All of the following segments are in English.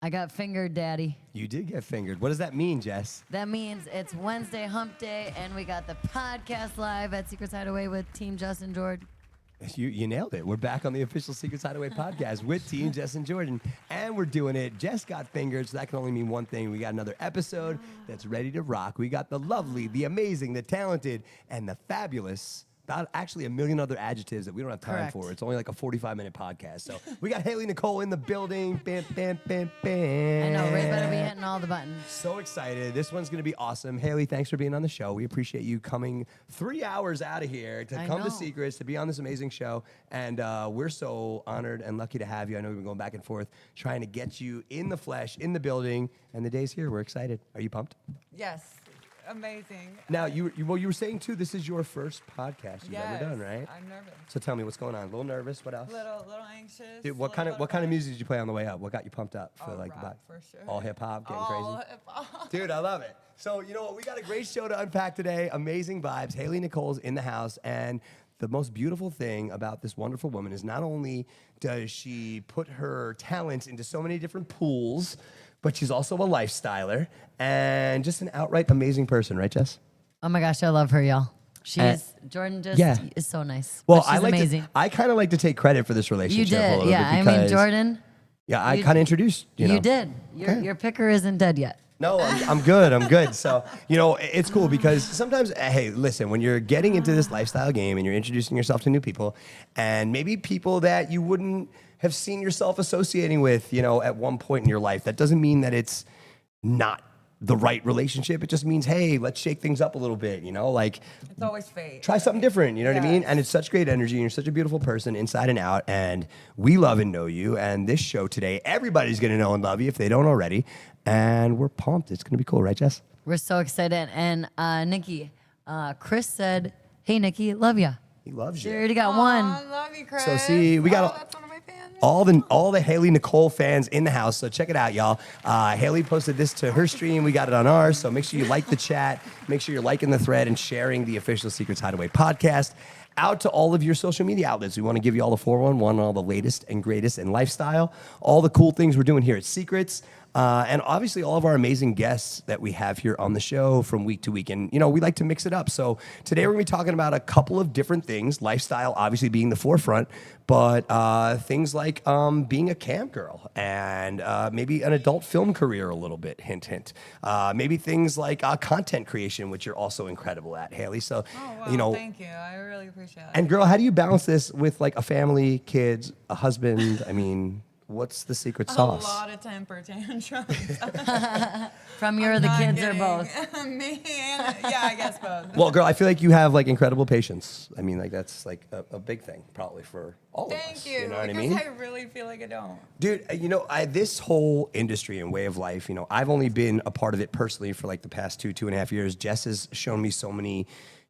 I got fingered, Daddy. You did get fingered. What does that mean, Jess? That means it's Wednesday hump day, and we got the podcast live at Secrets Hideaway with Team Jess and Jordan. You nailed it. We're back on the official Secrets Hideaway podcast with Team Jess and Jordan, and we're doing it. Jess got fingered, so that can only mean one thing. We got another episode that's ready to rock. We got the lovely, the amazing, the talented, and the fabulous. About actually a million other adjectives that we don't have time for. It's only like a 45-minute podcast. So we got Hailey Nicole in the building. Bam, bam, bam, bam. I know, Ray better be hitting all the buttons. So excited. This one's going to be awesome. Hailey, thanks for being on the show. We appreciate you coming 3 hours out of here to come to Secrets, to be on this amazing show. And we're so honored and lucky to have you. I know we've been going back and forth trying to get you in the flesh, in the building. And the day's here. We're excited. Are you pumped? Yes. Amazing. Now, you were saying, too, this is your first podcast you've ever done, right? I'm nervous. So tell me, what's going on? A little nervous? What else? Little anxious. Dude, what kind of music did you play on the way up? What got you pumped up for rap, for sure. all hip hop, getting crazy? All hip hop. Dude, I love it. So, you know what? We got a great show to unpack today. Amazing vibes. Hailey Nicole's in the house, and the most beautiful thing about this wonderful woman is not only does she put her talents into so many different pools, but she's also a lifestyler and just an outright amazing person, right, Jess? Oh my gosh, I love her, y'all. Jordan is so nice. Well, she's amazing. I kind of like to take credit for this relationship. You a did, little yeah. bit I mean, Jordan. Yeah, I kind of introduced you. You did. Your picker isn't dead yet. No, I'm good. I'm good. So, you know, it's cool because sometimes, hey, listen, when you're getting into this lifestyle game and you're introducing yourself to new people, and maybe people that you wouldn't have seen yourself associating with, you know, at one point in your life, that doesn't mean that it's not the right relationship. It just means, hey, let's shake things up a little bit, you know, like It's always fate. try something different, you know what I mean? And it's such great energy, and you're such a beautiful person inside and out, and we love and know you. And this show today, everybody's going to know and love you if they don't already, and we're pumped. It's going to be cool, right, Jess? We're so excited. And Nikki, Chris said, hey, Nikki, love ya. He loves She you. already got one. I love you, Chris. So see, we got that's one of my fans. all the Hailey Nicole fans in the house. So check it out, y'all. Hailey posted this to her stream. We got it on ours. So make sure you like the chat. Make sure you're liking the thread and sharing the official Secrets Hideaway podcast out to all of your social media outlets. We want to give you all the 411, all the latest and greatest in lifestyle, all the cool things we're doing here at Secrets. And obviously all of our amazing guests that we have here on the show from week to week. And, you know, we like to mix it up. So today we're going to be talking about a couple of different things, lifestyle obviously being the forefront, but things like being a cam girl and maybe an adult film career a little bit, hint, hint. Maybe things like content creation, which you're also incredible at, Hailey. So, you know. Thank you. I really appreciate it. And girl, how do you balance this with like a family, kids, a husband? I mean, what's the secret sauce? A lot of temper tantrums. From the kids or both? Me and, I guess both. Well, girl, I feel like you have like incredible patience. I mean, like that's like a big thing probably for all of us. Thank you. You know what I Because mean? I really feel like I don't. Dude, you know, this whole industry and way of life, you know, I've only been a part of it personally for like the past 2.5 years. Jess has shown me so many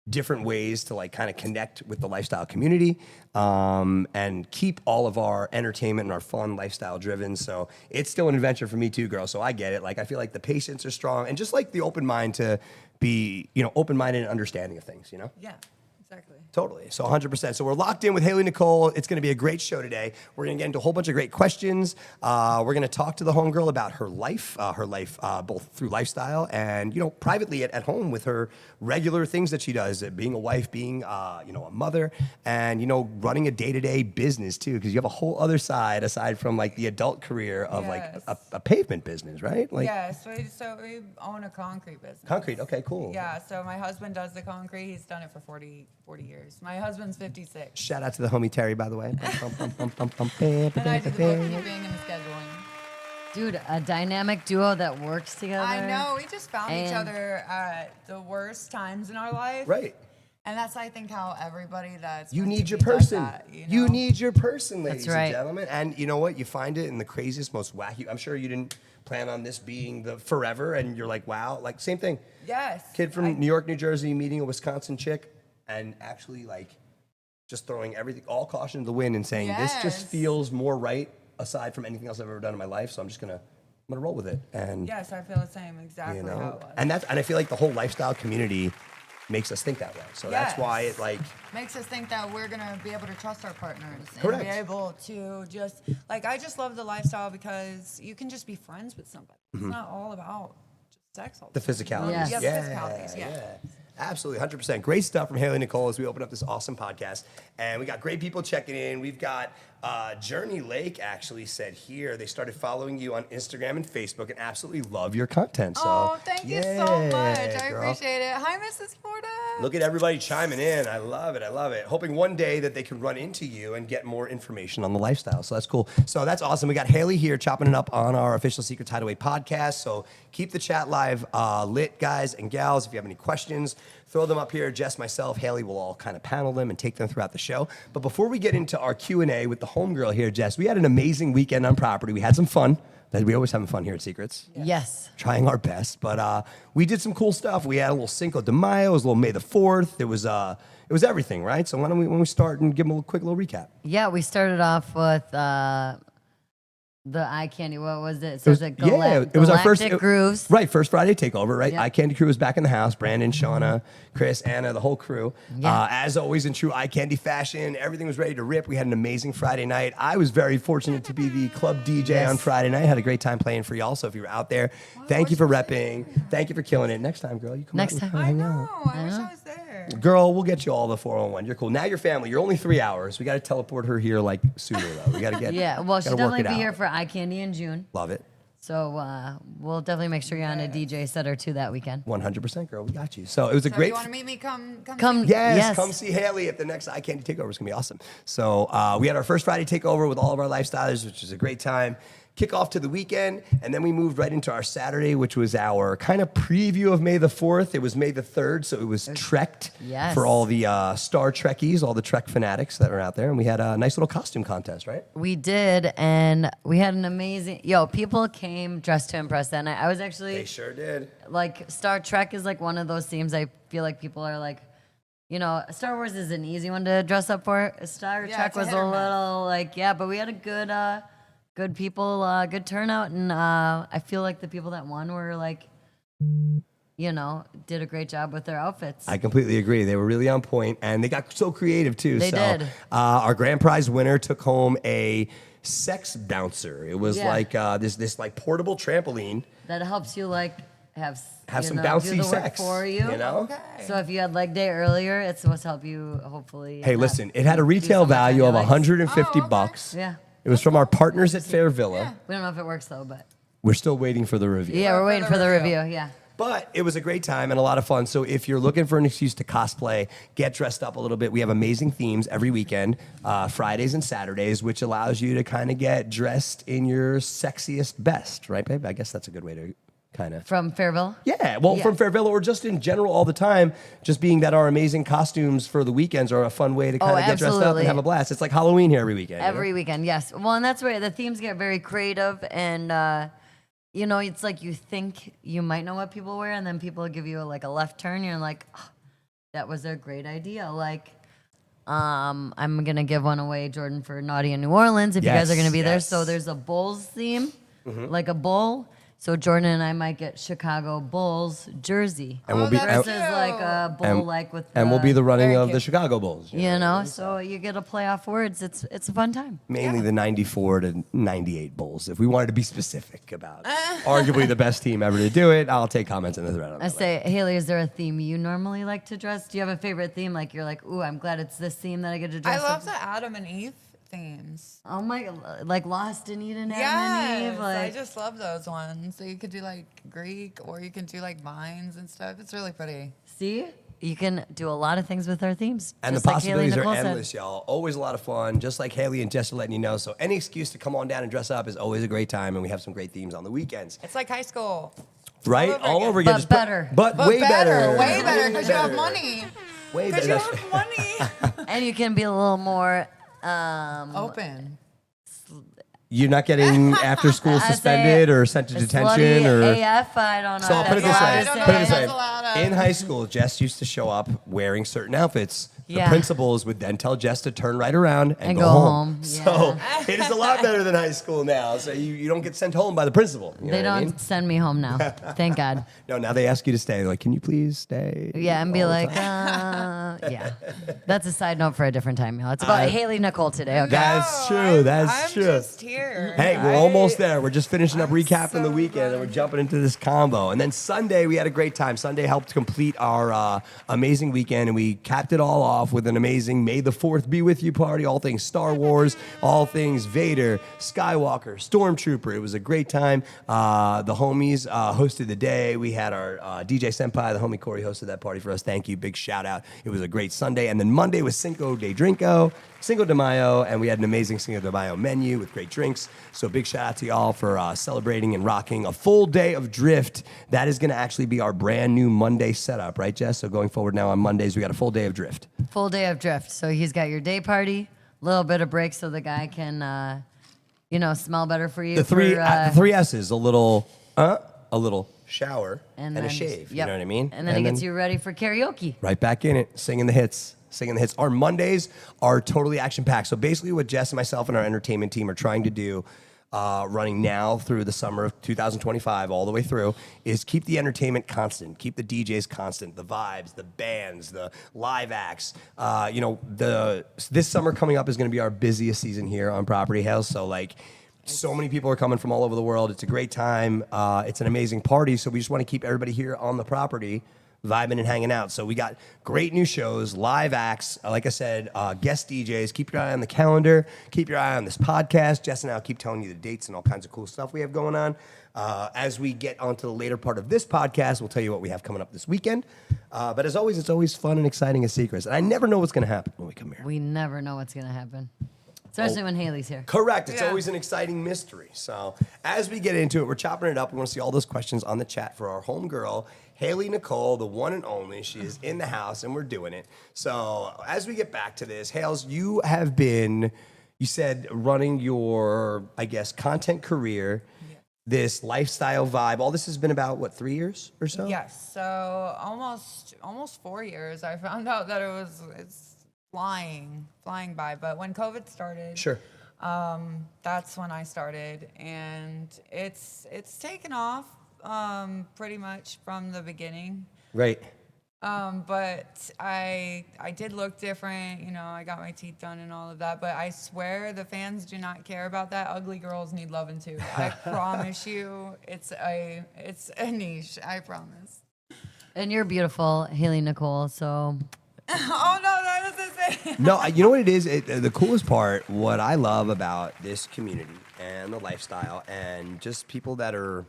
different ways to like kind of connect with the lifestyle community and keep all of our entertainment and our fun lifestyle driven. So it's still an adventure for me too, girl. So I get it. Like I feel like the patience are strong and just like the open mind to be, you know, open-minded and understanding of things, you know? Yeah, exactly. Totally. So 100%. So we're locked in with Hailey Nicole. It's going to be a great show today. We're going to get into a whole bunch of great questions. We're going to talk to the homegirl about her life both through lifestyle and, you know, privately at home with her regular things that she does, being a wife, being, you know, a mother, and, you know, running a day-to-day business too, because you have a whole other side aside from like the adult career of like a pavement business, right? Like, so we own a concrete business. Concrete. Okay, cool. Yeah, so my husband does the concrete. He's done it for 40 years. My husband's 56. Shout out to the homie Terry, by the way. And I do the bookkeeping and the scheduling. Dude, a dynamic duo that works together. I know. We just found each other at the worst times in our life. Right. And that's, I think, how everybody that's You meant need to your be does person. that, you know? You need your person, ladies That's right. and gentlemen. And you know what? You find it in the craziest, most wacky. I'm sure you didn't plan on this being the forever, and you're like, wow. Like, same thing. Yes. Kid from New York, New Jersey, meeting a Wisconsin chick, and actually, like, just throwing everything, all caution to the wind, and saying, this just Yes. feels more right, aside from anything else I've ever done in my life, so I'm gonna roll with it. And Yes, I feel the same. Exactly you know, how it was. and I feel like the whole lifestyle community makes us think that way. So that's why it like makes us think that we're gonna be able to trust our partners and Correct. be able to just like I just love the lifestyle because you can just be friends with somebody. It's not all about just sex all the time. physicalities. Yes. Yeah, the physicalities. Yeah. Absolutely, 100%. Great stuff from Hailey Nicole as we open up this awesome podcast. And we got great people checking in. We've got Journey Lake actually said here they started following you on Instagram and Facebook and absolutely love your content. So, Oh, thank you so much. I girl. appreciate it. Hi, Mrs. Florida. Look at everybody chiming in. I love it. I love it. Hoping one day that they can run into you and get more information on the lifestyle. So that's cool. So that's awesome. We got Hailey here chopping it up on our official Secrets Hideaway podcast. So keep the chat live lit, guys and gals. If you have any questions, throw them up here. Jess, myself, Hailey will all kind of panel them and take them throughout the show. But before we get into our Q&A with the homegirl here, Jess, we had an amazing weekend on property. We had some fun. We always having fun here at Secrets. Yes. Trying our best, but we did some cool stuff. We had a little Cinco de Mayo, it was a little May the 4th. It was everything, right? So why don't we start and give them a quick little recap? Yeah, we started off with the eye candy. What was it? So it was our first Grooves. Right, first Friday takeover, right? Yep. Eye Candy crew was back in the house. Brandon, Shauna, Chris, Anna, the whole crew. Yeah. As always in true Eye Candy fashion, everything was ready to rip. We had an amazing Friday night. I was very fortunate to be the club DJ on Friday night. Had a great time playing for y'all. So if you were out there, thank you for repping. Thank you for killing it. Next time, girl, you come Next out and time. I hang know. out. I wish I was there. Girl, we'll get you all the 401. You're cool. Now you're family. You're only 3 hours. We got to teleport her here like sooner though. We got to get. Yeah, well, she'll gotta work definitely it be out. here for eye candy in June. Love it. So we'll definitely make sure you're on a DJ set or two that weekend. 100%, girl. We got you. So it was a So if great. you want to meet me? Come. Come. see me. Yes, come see Hailey at the next Eye Candy Takeover. It's going to be awesome. So we had our first Friday takeover with all of our lifestylers, which was a great time. Kick off to the weekend, and then we moved right into our Saturday, which was our kind of preview of May the 4th. It was May the 3rd, so it was Trekked Yes. for all the Star Trekkies, all the Trek fanatics that are out there. And we had a nice little costume contest, right? We did, and we had an amazing. People came dressed to impress that night. I was actually They sure did. like Star Trek is like one of those themes. I feel like people are like, Star Wars is an easy one to dress up for. Star Yeah, Trek it's a was hit a or miss. little but we had a good people, good turnout, and I feel like the people that won were did a great job with their outfits. I completely agree. They were really on point, and they got so creative too. They did. Our grand prize winner took home a sex bouncer. It was like this like portable trampoline. That helps you have Some do bouncy the work sex for you. Okay. So if you had leg day earlier, it's supposed to help you hopefully. Hey, listen, it had a retail some of value of your legs. 150 Oh, okay. bucks. Yeah. It was from our partners at Fair Villa. We don't know if it works though, but We're still waiting for the review. yeah, we're waiting for the review. Yeah. But it was a great time and a lot of fun. So if you're looking for an excuse to cosplay, get dressed up a little bit. We have amazing themes every weekend, Fridays and Saturdays, which allows you to kind of get dressed in your sexiest best, right, babe? I guess that's a good way to kind of. From Fairville. Yeah, well, Yeah. from Fairville or just in general all the time, just being that our amazing costumes for the weekends are a fun way to kind of get dressed up absolutely. and have a blast. It's like Halloween here every weekend. you know? Every weekend, yes. Well, and that's where the themes get very creative, and it's like you think you might know what people wear, and then people give you a left turn. You're like, oh, that was a great idea. I'm gonna give one away, Jordan, for Naughty in New Orleans if you guys are gonna be there. Yes. So there's a Bulls theme, like a bull. So Jordan and I might get Chicago Bulls jersey. And we'll be that's versus cute. a bull with and we'll be the running Very of the cute. Chicago Bulls. so you get to play off words. It's a fun time. Mainly the 94 to 98 Bulls. If we wanted to be specific about arguably the best team ever to do it, I'll take comments in the thread on I that. say, Hailey, is there a theme you normally like to dress? Do you have a favorite theme? Like you're like, ooh, I'm glad it's this theme that I get to I dress love up. the Adam and Eve themes. Oh my, like Lost in Eden, Adam Yes, and Eve. I just love those ones. So you could do Greek or you can do vines and stuff. It's really pretty. See, you can do a lot of things with our themes. And just the like Hailey possibilities are Nicole said. endless, y'all. Always a lot of fun. Just like Hailey and Jess are letting you know. So any excuse to come on down and dress up is always a great time. And we have some great themes on the weekends. It's like high school. Right? over All again. over again. But Just better. But But way better. Way better because you have better. money. Way Because better. you have money. And you can be a little more. Open. You're not getting after school I say suspended or sent to detention slutty or. AF. I don't know. So if I'll put it that's this way. allowed to I don't Put know it if this way. that's allowed. In high school, Jess used to show up wearing certain outfits. The Yeah. principals would then tell Jess to turn right around and go go home. home. So it is a lot better than high school now. So you don't get sent home by the principal. You know They what I don't mean? send me home now. Thank God. No, now they ask you to stay. They're like, can you please stay? Yeah, and be all the like, time? yeah. That's a side note for a different time, y'all. It's about Hailey Nicole today, okay? That's true. I'm That's true. just here. Hey, we're almost there. We're just finishing up I'm recapping the so weekend, and we're glad. jumping into this combo. And then Sunday, we had a great time. Sunday helped complete our amazing weekend, and we capped it all off with an amazing May the 4th be with you party. All things Star Wars, all things Vader, Skywalker, Stormtrooper. It was a great time. The homies hosted the day. We had our DJ Senpai, the homie Corey, hosted that party for us. Thank you. Big shout out. It was a great Sunday. And then Monday was Cinco de Mayo, and we had an amazing Cinco de Mayo menu with great drinks. So big shout out to y'all for celebrating and rocking a full day of drift. That is going to actually be our brand new Monday setup, right, Jess? So going forward now on Mondays, we got a full day of drift. Full day of drift. So he's got your day party, a little bit of break so the guy can, smell better for you. The three for, three S's, a little shower and a then- shave. yep. You know what I mean? And then he gets you ready for karaoke. Right back in it, singing the hits. Our Mondays are totally action-packed. So basically what Jess and myself and our entertainment team are trying to do, running now through the summer of 2025 all the way through, is keep the entertainment constant, keep the DJs constant, the vibes, the bands, the live acts. This summer coming up is going to be our busiest season here on Property House. So so many people are coming from all over the world. It's a great time. It's an amazing party. So we just want to keep everybody here on the property vibing and hanging out. So we got great new shows, live acts, like I said, guest DJs. Keep your eye on the calendar. Keep your eye on this podcast. Jess and I will keep telling you the dates and all kinds of cool stuff we have going on. As we get onto the later part of this podcast, we'll tell you what we have coming up this weekend. But as always, it's always fun and exciting as Secrets. And I never know what's going to happen when we come here. We never know what's going to happen, especially when Hailey's here. Correct. It's Yeah. always an exciting mystery. So as we get into it, we're chopping it up. We want to see all those questions on the chat for our homegirl, Hailey Nicole, the one and only. She is in the house, and we're doing it. So as we get back to this, Hales, you have been, you said, running your, I guess, content career, this lifestyle vibe. All this has been about, what, 3 years or so? Yes. So almost 4 years. I found out that it's flying by. But when COVID started, Sure. that's when I started, and it's taken off pretty much from the beginning. Right. But I did look different, I got my teeth done and all of that, but I swear the fans do not care about that. Ugly girls need loving too. I promise you, it's a niche, I promise. And you're beautiful, Hailey Nicole, so Oh no, that doesn't say. No, you know what it is? The coolest part, what I love about this community and the lifestyle and just people that are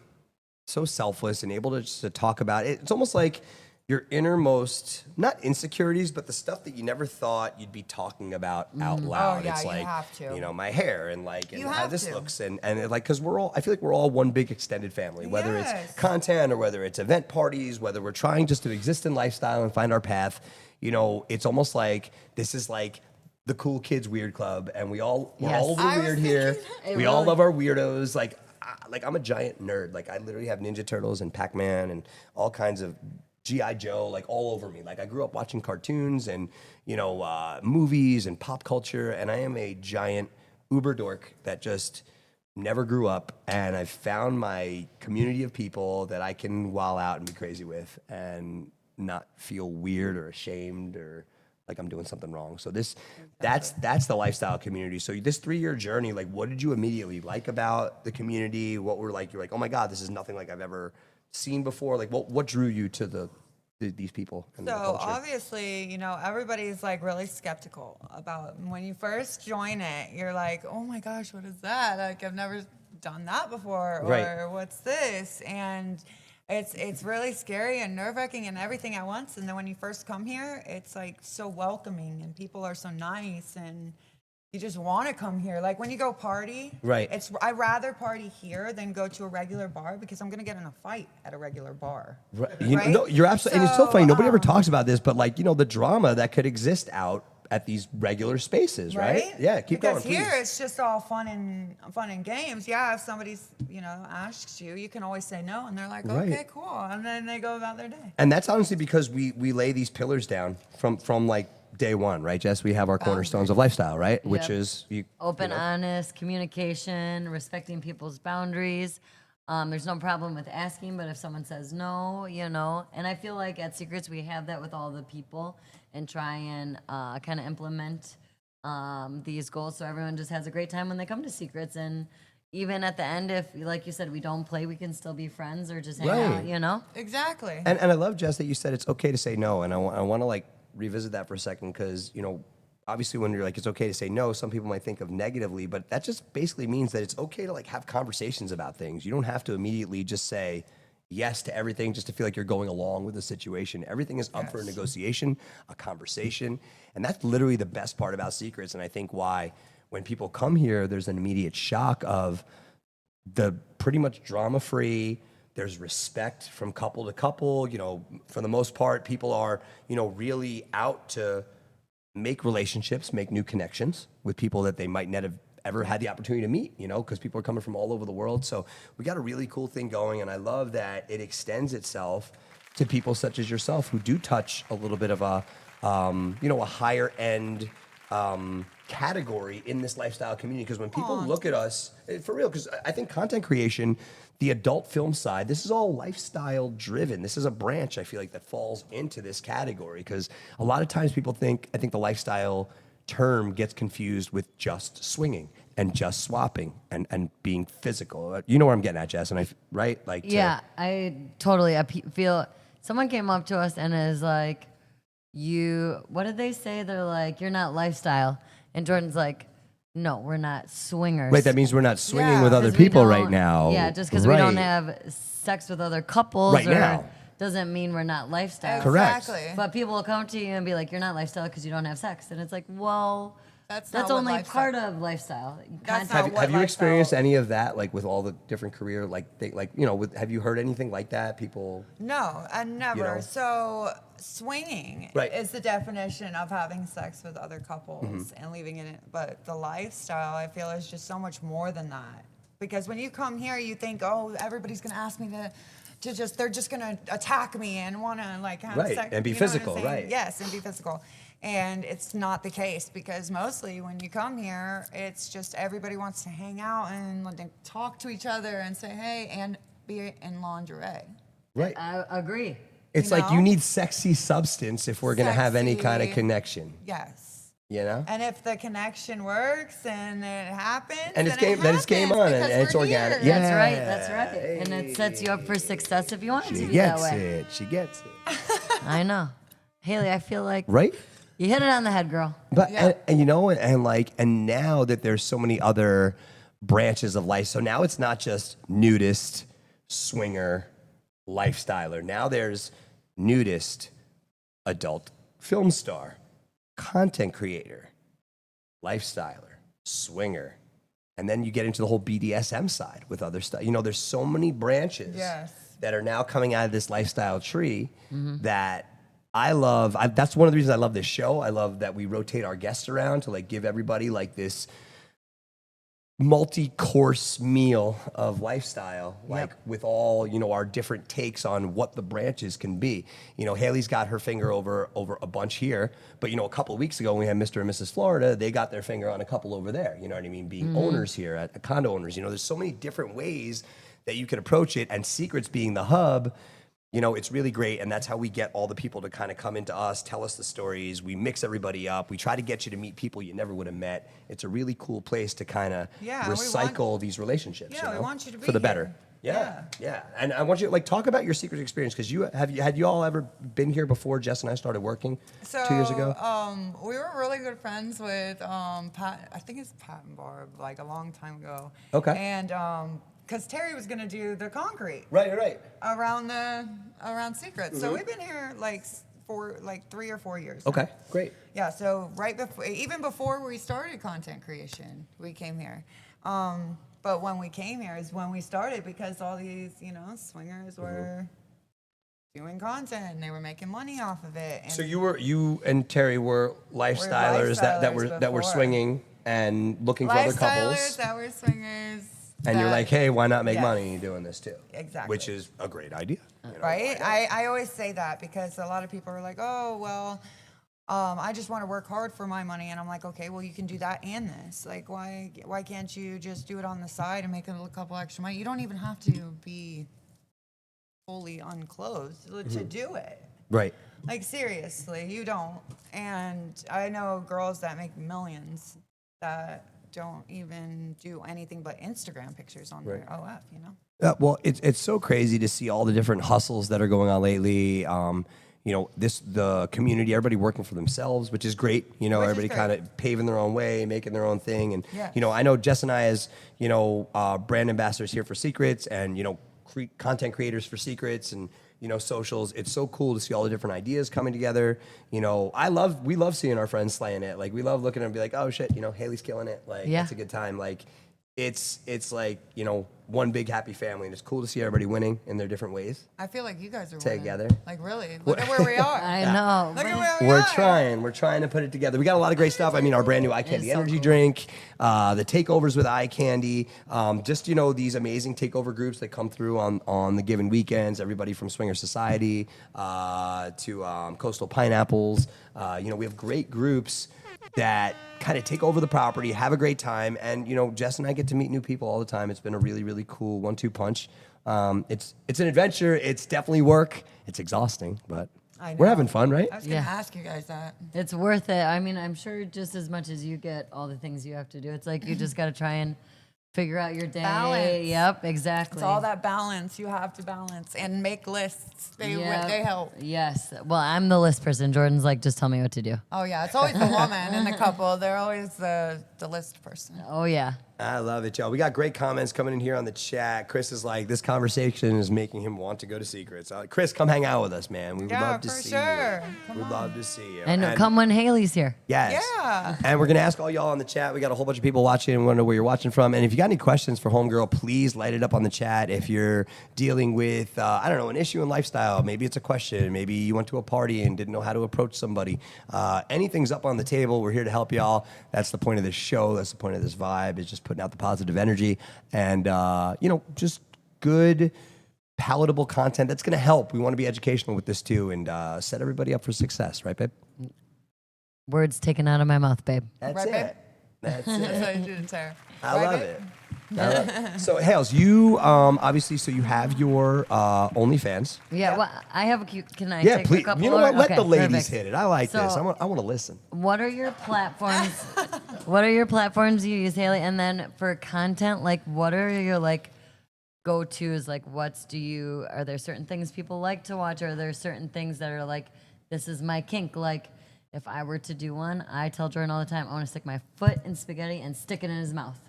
so selfless and able to just to talk about it. It's almost like your innermost, not insecurities, but the stuff that you never thought you'd be talking about out loud. Oh, yeah, it's you like, have to. my hair and You how have this to. looks and because I feel like we're all one big extended family, whether it's Yes. content or whether it's event parties, whether we're trying just to exist in lifestyle and find our path. It's almost like this is like the cool kids weird club, and we're all Yes. over I was weird here. thinking that. We It all really- love our weirdos. Like I'm a giant nerd. Like I literally have Ninja Turtles and Pac-Man and all kinds of G.I. Joe like all over me. Like I grew up watching cartoons and movies and pop culture, and I am a giant uber dork that just never grew up, and I've found my community of people that I can wild out and be crazy with and not feel weird or ashamed or like I'm doing something wrong. So that's the lifestyle community. So this 3-year journey, like what did you immediately like about the community? What were like, you're like, oh my God, this is nothing like I've ever seen before. Like what drew you to these people and the So culture? obviously, everybody's like really skeptical about when you first join it. You're like, oh my gosh, what is that? Like I've never done that before, or Right. what's this? And it's really scary and nerve-wracking and everything at once. And then when you first come here, it's like so welcoming and people are so nice and you just want to come here. Like when you go party, Right. I'd rather party here than go to a regular bar because I'm gonna get in a fight at a regular bar. Right. Right? You're absolutely, and it's so So, funny. Nobody ever talks about this, but the drama that could exist out at these regular spaces, right? Yeah, keep because going, here please. it's just all fun and games. Yeah, if somebody's asks you, you can always say no, and they're like, Right. okay, cool, and then they go about their day. And that's honestly because we lay these pillars down from like day one, right, Jess? We have our cornerstones of lifestyle, right? Which Yep. is Open, honest communication, respecting people's boundaries. There's no problem with asking, but if someone says no, and I feel like at Secrets we have that with all the people and try and kind of implement these goals so everyone just has a great time when they come to Secrets. And even at the end, if, like you said, we don't play, we can still be friends or just hang Right. out, Exactly. And I love, Jess, that you said it's okay to say no. And I want to like revisit that for a second because, obviously when you're like, it's okay to say no, some people might think of negatively, but that just basically means that it's okay to like have conversations about things. You don't have to immediately just say yes to everything just to feel like you're going along with the situation. Everything is up for a negotiation, a conversation. And that's literally the best part about Secrets. And I think why when people come here, there's an immediate shock of the pretty much drama-free. There's respect from couple to couple. For the most part, people are, really out to make relationships, make new connections with people that they might not have ever had the opportunity to meet, because people are coming from all over the world. So we got a really cool thing going, and I love that it extends itself to people such as yourself who do touch a little bit of a higher end category in this lifestyle community. Because when people look at us, for real, because I think content creation, the adult film side, this is all lifestyle driven. This is a branch, I feel like, that falls into this category. Because a lot of times people I think the lifestyle term gets confused with just swinging and just swapping and being physical. You know where I'm getting at, Jess, and right? Yeah, I totally. I feel someone came up to us and is like, what did they say? They're like, you're not lifestyle. And Jordan's like, no, we're not swingers. Right, that means we're not swinging Yeah, with other 'Cause we people right don't- now. Yeah, just because we don't have sex with other couples Right or now. doesn't mean we're not lifestyle. Correct. Exactly. But people will come to you and be like, you're not lifestyle because you don't have sex. And it's like, well, That's that's not what only lifestyle- part of lifestyle. That's Content- not what Have you experienced lifestyle- any of that, like with all the different career, have you heard anything like that? People, No, I never. know? So swinging Right. is the definition of having sex with other couples Mm-hmm. and leaving it. But the lifestyle, I feel, is just so much more than that. Because when you come here, you think, oh, everybody's gonna ask me they're just gonna attack me and wanna have Right, sex. and be you know what I'm physical, saying? right. Yes, and be physical. And it's not the case because mostly when you come here, it's just everybody wants to hang out and talk to each other and say hey and be in lingerie. right? I agree. It's you like you know? need sexy substance if we're gonna have any kind of Sexy. connection, Yes. And if the connection works and it happens, And it's then then it's game on, and because it's we're organic. here. Yeah. That's right. That's right. And it sets you up for success if you want it She to be that gets way. it. She gets it. I know. Haley, I feel like Right? you hit it on the head, girl. But Yeah. and now that there's so many other branches of life, so now it's not just nudist, swinger, lifestyler. Now there's nudist, adult film star, content creator, lifestyler, swinger, and then you get into the whole BDSM side with other stuff. There's so many branches Yes. that are now coming out of this lifestyle tree that I love. That's one of the reasons I love this show. I love that we rotate our guests around to give everybody this multi-course meal of lifestyle, with all our different takes on what the branches can be. Haley's got her finger over a bunch here, but a couple of weeks ago when we had Mr. and Mrs. Florida, they got their finger on a couple over there. You know what I mean? Being owners here, at condo owners. There's so many different ways that you can approach it, and Secrets being the hub. It's really great, and that's how we get all the people to kind of come into us, tell us the stories. We mix everybody up. We try to get you to meet people you never would have met. It's a really cool place to kind of Yeah, we recycle these relationships. Yeah, we want you to be for the here. better. Yeah. And I want you to talk about your Secrets experience because had you all ever been here before Jess and I started working 2 years ago? We were really good friends with Pat. I think it's Pat and Barb, a long time ago. Okay. And because Terry was gonna do the concrete Right. around Secrets, so we've been here for 3 or 4 years. now. Okay, great. Yeah, so even before we started content creation, we came here. But when we came here is when we started because all these, swingers were doing content and they were making money off of it. And So you and Terry were lifestylers that were before. swinging and looking for other couples. Lifestylers that were swingers. And you're that- like, hey, why not make Yes. money doing this too? Exactly. Which is a great idea. you know, Right? why not? I always say that because a lot of people are like, oh, well, I just want to work hard for my money. And I'm like, okay, well, you can do that and this. Like, why can't you just do it on the side and make a little couple extra money? You don't even have to be fully unclothed to do it. Right. Like, seriously, you don't. And I know girls that make millions that don't even do anything but Instagram pictures on their OF, you know? Well, it's so crazy to see all the different hustles that are going on lately. You know, the community, everybody working for themselves, which is great. You know, Which is everybody great. kind of paving their own way, making their own thing. And, Yes. you know, I know Jess and I as, you know, brand ambassadors here for Secrets and, you know, content creators for Secrets and, you know, socials. It's so cool to see all the different ideas coming together. You know, we love seeing our friends slaying it. Like, we love looking at them and be like, oh shit, you know, Hailey's killing it. Like, Yeah. it's a good time. Like, it's like, you know, one big happy family, and it's cool to see everybody winning in their different ways. I feel like you guys are Together. winning. Like, really? Look at where we are. I know. Look but at where we We're are. trying to put it together. We got a lot of great stuff. I mean, our brand new eye candy so energy cool. drink, the takeovers with eye candy, just, you know, these amazing takeover groups that come through on the given weekends. Everybody from Swinger Society to Coastal Pineapples. You know, we have great groups that kind of take over the property, have a great time, and, you know, Jess and I get to meet new people all the time. It's been a really, really cool 1-2 punch. It's an adventure. It's definitely work. It's exhausting, but I we're know. having fun, right? I was going to Yeah. ask you guys that. It's worth it. I mean, I'm sure just as much as you get all the things you have to do, it's like you just got to try and figure out your day. Balance. Yep, exactly. It's all that balance you have to balance and make lists. They help. Yes. Well, I'm the list person. Jordan's like, just tell me what to do. Oh, yeah. It's always the woman in the couple. They're always the list person. Oh, yeah. I love it, y'all. We got great comments coming in here on the chat. Chris is like, this conversation is making him want to go to Secrets. Chris, come hang out with us, man. We would Yeah, love to for see sure. you. We'd love to see you. And come when Hailey's here. Yes. Yeah. And we're going to ask all y'all in the chat. We got a whole bunch of people watching and want to know where you're watching from. And if you got any questions for Homegirl, please light it up on the chat. If you're dealing with, I don't know, an issue in lifestyle, maybe it's a question, maybe you went to a party and didn't know how to approach somebody. Anything's up on the table. We're here to help y'all. That's the point of this show. That's the point of this vibe, is just putting out the positive energy and, you know, just good, palatable content that's going to help. We want to be educational with this too and set everybody up for success. Right, babe? Words taken out of my mouth, babe. That's Right, it. babe? That's That's it. what I did, Sarah. I Right, love babe? it. So, Hales, you obviously, so you have your OnlyFans. Yeah, well, I have a cute. Can I Yeah, take please. a couple? You know what? or- Let okay, the ladies perfect. hit it. I like this. So- I want to listen. What are your platforms? What are your platforms you use, Hailey? And then for content, like, what are your like go-tos? Like, are there certain things people like to watch? Or are there certain things that are like, this is my kink? Like, if I were to do one, I tell Jordan all the time, I want to stick my foot in spaghetti and stick it in his mouth.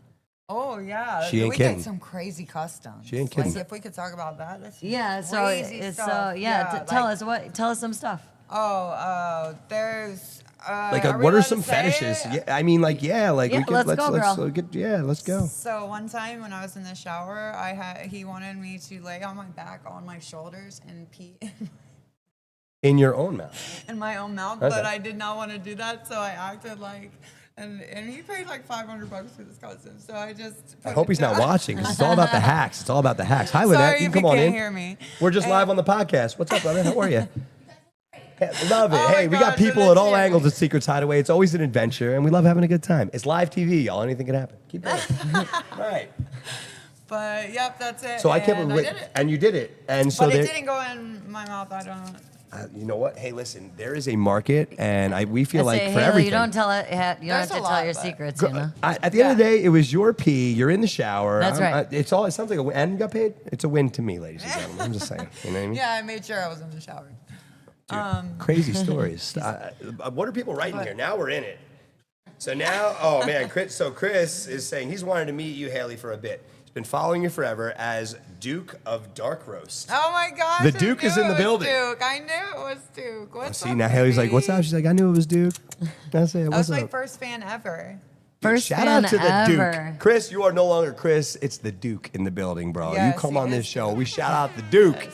Oh, yeah. She ain't we kidding. get some crazy customs. She ain't kidding. Like, if we could talk about that. That's Yeah. So crazy it's stuff. tell us some stuff. There's. Like, are we what are allowed some to say fetishes? it? Yeah, I mean, like, yeah, like Yeah, we could, let's go, girl. let's go. So one time when I was in the shower, he wanted me to lay on my back on my shoulders and pee In your own mouth. in my own mouth, Okay. but I did not want to do that, so I acted like, and he paid like $500 for this costume, so I just. I put hope it he's not down. watching, because it's all about the hacks. It's all about the hacks. Hi, Sorry Lynette. You if can come you on can't in. hear me. We're just live on the podcast. What's up, brother? How are you? Yeah, love it. Oh my Hey, we got gosh, people it at is all here. angles at Secrets Hideaway. It's always an adventure, and we love having a good time. It's live TV, y'all. Anything can happen. Keep going. All right. But yep, that's it. So I can't and believe, I did it. and you did it. And so But it there, didn't go in my mouth. I don't. you know what? Hey, listen, there is a market, and we feel I like say, for Hailey, everything. you don't tell it. You don't have There's to a tell lot, your but- secrets. You know. At the end of the day, it was your pee. You're in the shower. That's right. It sounds like a win. And you got paid? It's a win to me, ladies and gentlemen. I'm just saying. You know what I mean? Yeah, I made sure I was in the shower. Crazy stories. What are people writing here? Now we're in it. So now, oh man, Chris is saying he's wanted to meet you, Hailey, for a bit. He's been following you forever as Duke of Dark Roast. Oh my gosh. The I Duke knew is in it the was building. Duke. I knew it was Duke. What's See, up, now Hailey's like, baby? what's up? She's like, I knew it was Duke. That's it. I What's was my up? first fan ever. First Shout fan out to the ever. Duke. Chris, you are no longer Chris. It's the Duke in the building, bro. Yes, you come he on this is show. Duke. We shout out the Duke. Yes.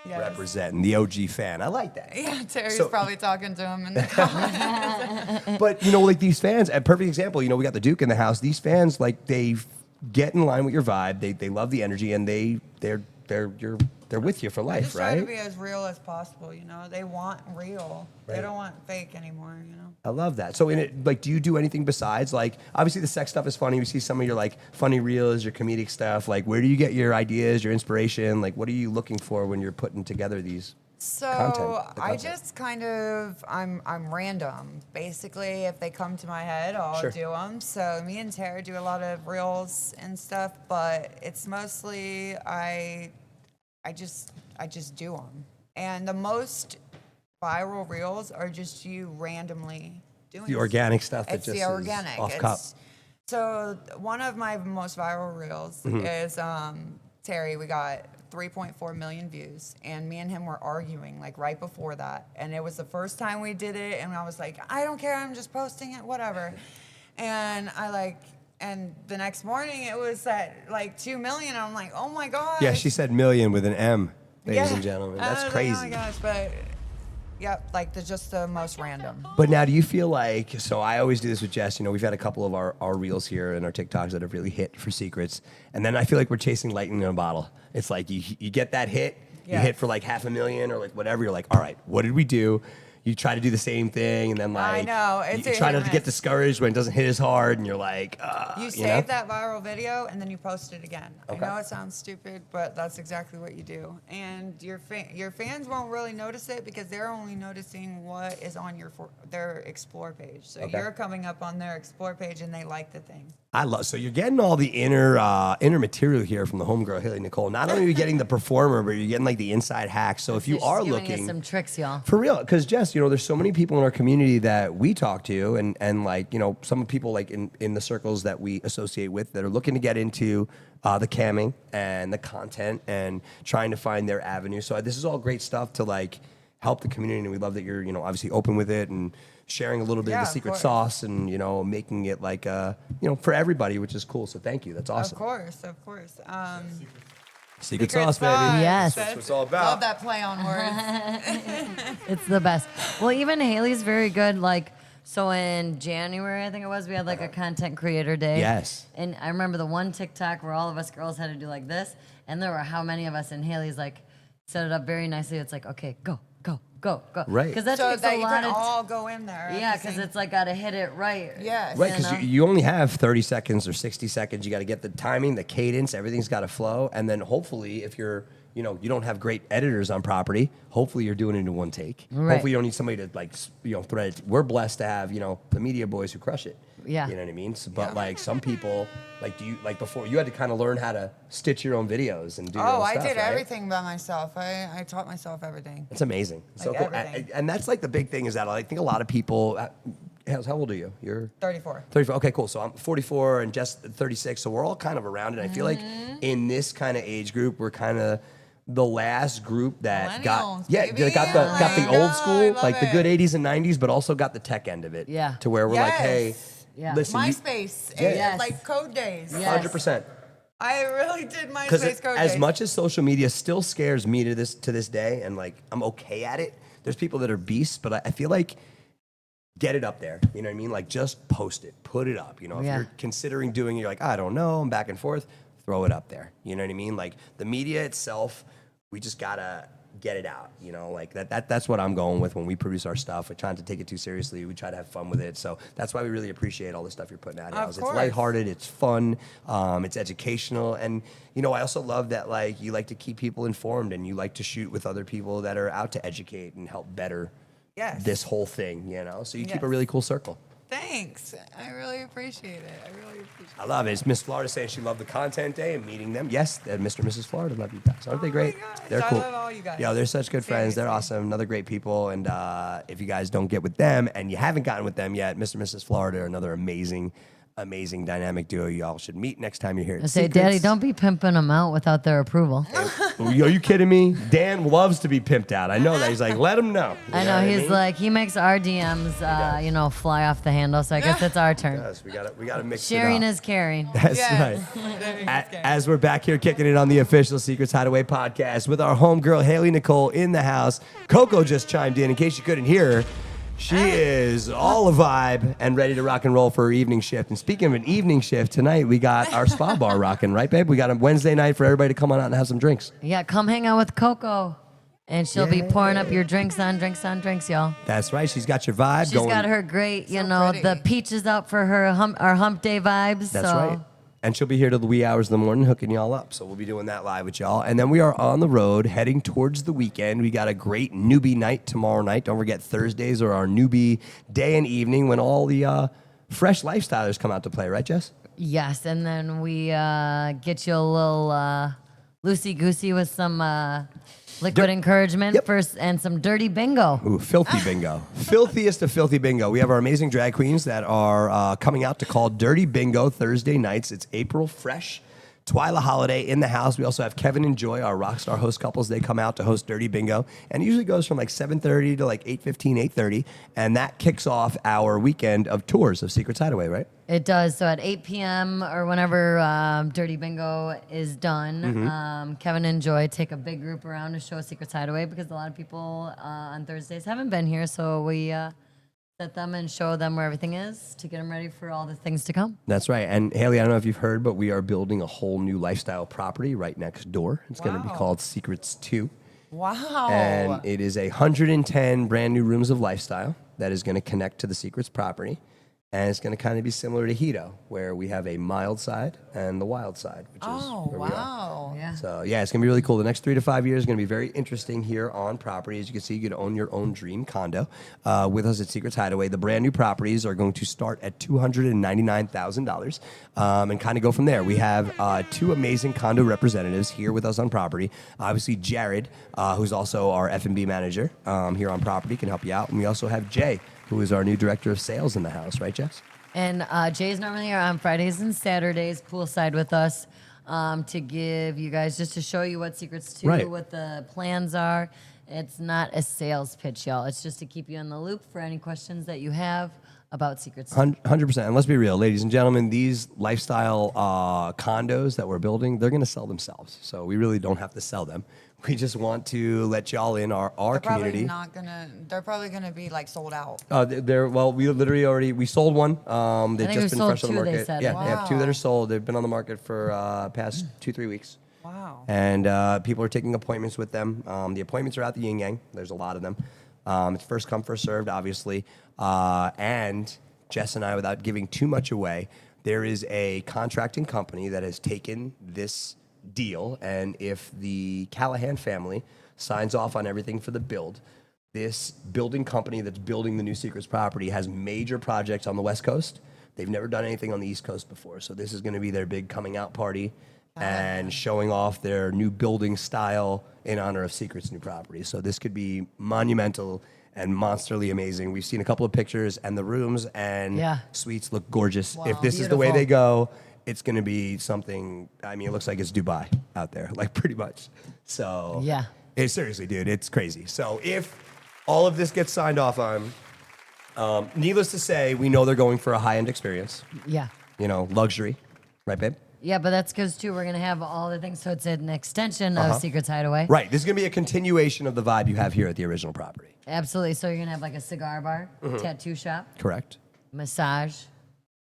Yes. Representing the OG fan. I like that. Yeah, Terry's So- probably talking to him in the comments. But like these fans, a perfect example. We got the Duke in the house. These fans, like they get in line with your vibe. They love the energy, and they're with you for I life, just try to right? be as real as possible. They want real. Right. They don't want fake anymore. I love that. So, do you do anything besides like obviously the sex stuff is funny? We see some of your like funny reels, your comedic stuff. Like, where do you get your ideas, your inspiration? Like, what are you looking for when you're putting together these? So Content, the I content. just kind of I'm random. Basically, if they come to my head, I'll Sure. do them. So me and Tara do a lot of reels and stuff, but it's mostly I just do them. And the most viral reels are just you randomly doing The organic stuff that It's just the is organic. off cup. So one of my most viral reels Mm-hmm. is Terry. We got 3.4 million views, and me and him were arguing like right before that, and it was the first time we did it, and I was like, I don't care, I'm just posting it, whatever. And and the next morning it was at like 2 million. I'm like, oh my god. Yeah, she said million with an M, ladies Yeah. and gentlemen. I That's was crazy. Like, oh my gosh, but yep, like just the most random. But now, do you feel like, so I always do this with Jess, we've had a couple of our reels here and our TikToks that have really hit for secrets. And then I feel like we're chasing lightning in a bottle. It's like you get that hit, you Yeah. hit for like 500,000 or like whatever. You're like, all right, what did we do? You try to do the same thing, and then like I know, it's you a try hit not and to get miss. discouraged when it doesn't hit as hard, and you're like, You know? save that viral video and then you post it again. Okay. I know it sounds stupid, but that's exactly what you do. And your fans won't really notice it because they're only noticing what is on their explore page. So Okay. you're coming up on their explore page and they like the thing. So you're getting all the inner material here from the homegirl Hailey Nicole. Not only are you getting the performer, but you're getting like the inside hacks. So if you She's are giving us looking some tricks, y'all. for real, because Jess, there's so many people in our community that we talk to, and like some people like in the circles that we associate with that are looking to get into the camming and the content and trying to find their avenue. So this is all great stuff to like help the community, and we love that you're obviously open with it and sharing a little bit of Yeah, the of secret course. sauce and making it like for everybody, which is cool. So thank you. That's awesome. Of course. Secret sauce, baby. Yes. That's what it's all about. Love that play on words. It's the best. Well, even Haley's very good. Like, so in January, I think it was, we had like a content creator day. Yes. And I remember the one TikTok where all of us girls had to do like this, and there were how many of us, and Haley's like set it up very nicely. It's like, okay, go. Right. Because that so takes that a you lot can of all go in there. at yeah, the because same- it's like gotta hit it right. Yes. Right, because know? you only have 30 seconds or 60 seconds. You got to get the timing, the cadence, everything's got to flow. And then hopefully if you're, you don't have great editors on property, hopefully you're doing it in one take. Right. Hopefully you don't need somebody to like, thread it. We're blessed to have, the media boys who crush it. Yeah. You know what I mean? But Yeah. like some people, like before, you had to kind of learn how to stitch your own videos and do your own I stuff, did right? everything by myself. I taught myself everything. It's amazing. So Like cool. everything. And that's like the big thing is that I think a lot of people, how old are you? You're 34. 34. Okay, cool. So I'm 44 and Jess 36. So we're all kind of around it. I feel like Mm-hmm. in this kind of age group, we're kind of the last group that got Millennials, that baby. got the I old know, school, I love like the it. good 80s and 90s, but also got the tech end of it. Yeah. To where we're like, hey, Yes. Yeah. listen, MySpace. Yeah. Yes. Like code days. Yeah. 100%. I really did Because MySpace code as days. much as social media still scares me to this day, and like I'm okay at it. There's people that are beasts, but I feel like get it up there. You know what I mean? Like just post it, put it up. If Yeah. you're considering doing it, you're like, I don't know, I'm back and forth. Throw it up there. You know what I mean? Like the media itself, we just gotta get it out. Like that's what I'm going with when we produce our stuff. We're trying to take it too seriously. We try to have fun with it. So that's why we really appreciate all the stuff you're putting out. Of It's course. lighthearted, it's fun, it's educational, and I also love that like you like to keep people informed and you like to shoot with other people that are out to educate and help better Yes. this whole thing. So you keep a Yes. really cool circle. Thanks. I really appreciate it. I love it. It's Miss Florida saying she loved the content day and meeting them. Yes, and Mr. and Mrs. Florida love you guys. Aren't they Oh great? my gosh, They're I cool. love all you guys. Yeah, they're such good friends. They're Seriously. awesome. Another great people. And if you guys don't get with them and you haven't gotten with them yet, Mr. and Mrs. Florida are another amazing amazing dynamic duo y'all should meet next time you're here. I say, Daddy, don't be pimping them out without their approval. Are you kidding me? Dan loves to be pimped out. I know that. He's like, let him know. I know, he's like, he makes our DMs, fly off the handle, so I guess it's our turn. Yes, we gotta mix Sharing it up. is caring. That's Yes. right. As we're back here kicking it on the official Secrets Hideaway podcast with our homegirl, Hailey Nicole, in the house. Coco just chimed in case you couldn't hear her. She is all a vibe and ready to rock and roll for her evening shift. And speaking of an evening shift, tonight we got our spa bar rocking, right, babe? We got a Wednesday night for everybody to come on out and have some drinks. Yeah, come hang out with Coco. And she'll be pouring up your drinks on drinks, y'all. That's right. She's got your vibe She's going. got her great, So the pretty. peaches out for her our hump day vibes. That's so. right. And she'll be here till the wee hours of the morning hooking y'all up. So we'll be doing that live with y'all. And then we are on the road heading towards the weekend. We got a great newbie night tomorrow night. Don't forget, Thursdays are our newbie day and evening when all the fresh lifestylers come out to play. Right, Jess? Yes, and then we get you a little loosey-goosey with some liquid encouragement Yep. first and some dirty bingo. Ooh, filthy bingo. Filthiest of filthy bingo. We have our amazing drag queens that are coming out to call Dirty Bingo Thursday nights. It's April Fresh, Twyla Holiday in the house. We also have Kevin and Joy, our rock star host couples. They come out to host Dirty Bingo. And it usually goes from like 7:30 to like 8:15, 8:30. And that kicks off our weekend of tours of Secrets Hideaway, right? It does. So at 8 p.m. or whenever Dirty Bingo is done, Kevin and Joy take a big group around to show Secrets Hideaway because a lot of people on Thursdays haven't been here. So we set them and show them where everything is to get them ready for all the things to come. That's right. And Hailey, I don't know if you've heard, but we are building a whole new lifestyle property right next door. It's going to be Wow. called Secrets 2. Wow. And it is 110 brand new rooms of lifestyle that is going to connect to the Secrets property. And it's going to kind of be similar to Hito, where we have a mild side and the wild side, which is where we are. wow. Yeah. So, yeah, it's going to be really cool. The next 3 to 5 years is going to be very interesting here on property. As you can see, you can own your own dream condo with us at Secrets Hideaway. The brand new properties are going to start at $299,000 and kind of go from there. We have 2 amazing condo representatives here with us on property. Obviously, Jared, who's also our F&B manager here on property, can help you out. And we also have Jay, who is our new director of sales in the house. Right, Jess? And Jay's normally here on Fridays and Saturdays poolside with us to give you guys, just to show you what Secrets 2, Right. what the plans are. It's not a sales pitch, y'all. It's just to keep you in the loop for any questions that you have about Secrets 2. 100%. And let's be real, ladies and gentlemen, these lifestyle condos that we're building, they're going to sell themselves. So we really don't have to sell them. We just want to let y'all in our They're community. they're probably gonna be like sold out. We literally we sold one. They've think we just been sold fresh on the 2, they market. said. Yeah, we have 2 that are Wow. sold. They've been on the market for past 2-3 weeks. Wow. And people are taking appointments with them. The appointments are at the Yin Yang. There's a lot of them. It's first come, first served, obviously. And Jess and I, without giving too much away, there is a contracting company that has taken this deal. And if the Callahan family signs off on everything for the build, this building company that's building the new Secrets property has major projects on the West Coast. They've never done anything on the East Coast before. So this is going to be their big coming out party and showing off their new building style in honor of Secrets' new property. So this could be monumental and monsterly amazing. We've seen a couple of pictures, and the rooms and Yeah. suites look gorgeous. Wow. If this is the way Beautiful. they go, it's going to be something. I mean, it looks like it's Dubai out there, like pretty much. So Yeah. seriously, dude, it's crazy. So if all of this gets signed off on, needless to say, we know they're going for a high-end experience. Yeah. You know, luxury, right, babe? Yeah, but that's because, too, we're going to have all the things. So it's an extension of Secrets Hideaway. Right. This is going to be a continuation of the vibe you have here at the original property. Absolutely. So you're going to have like a cigar bar, Mm-hmm. tattoo shop, Correct. massage,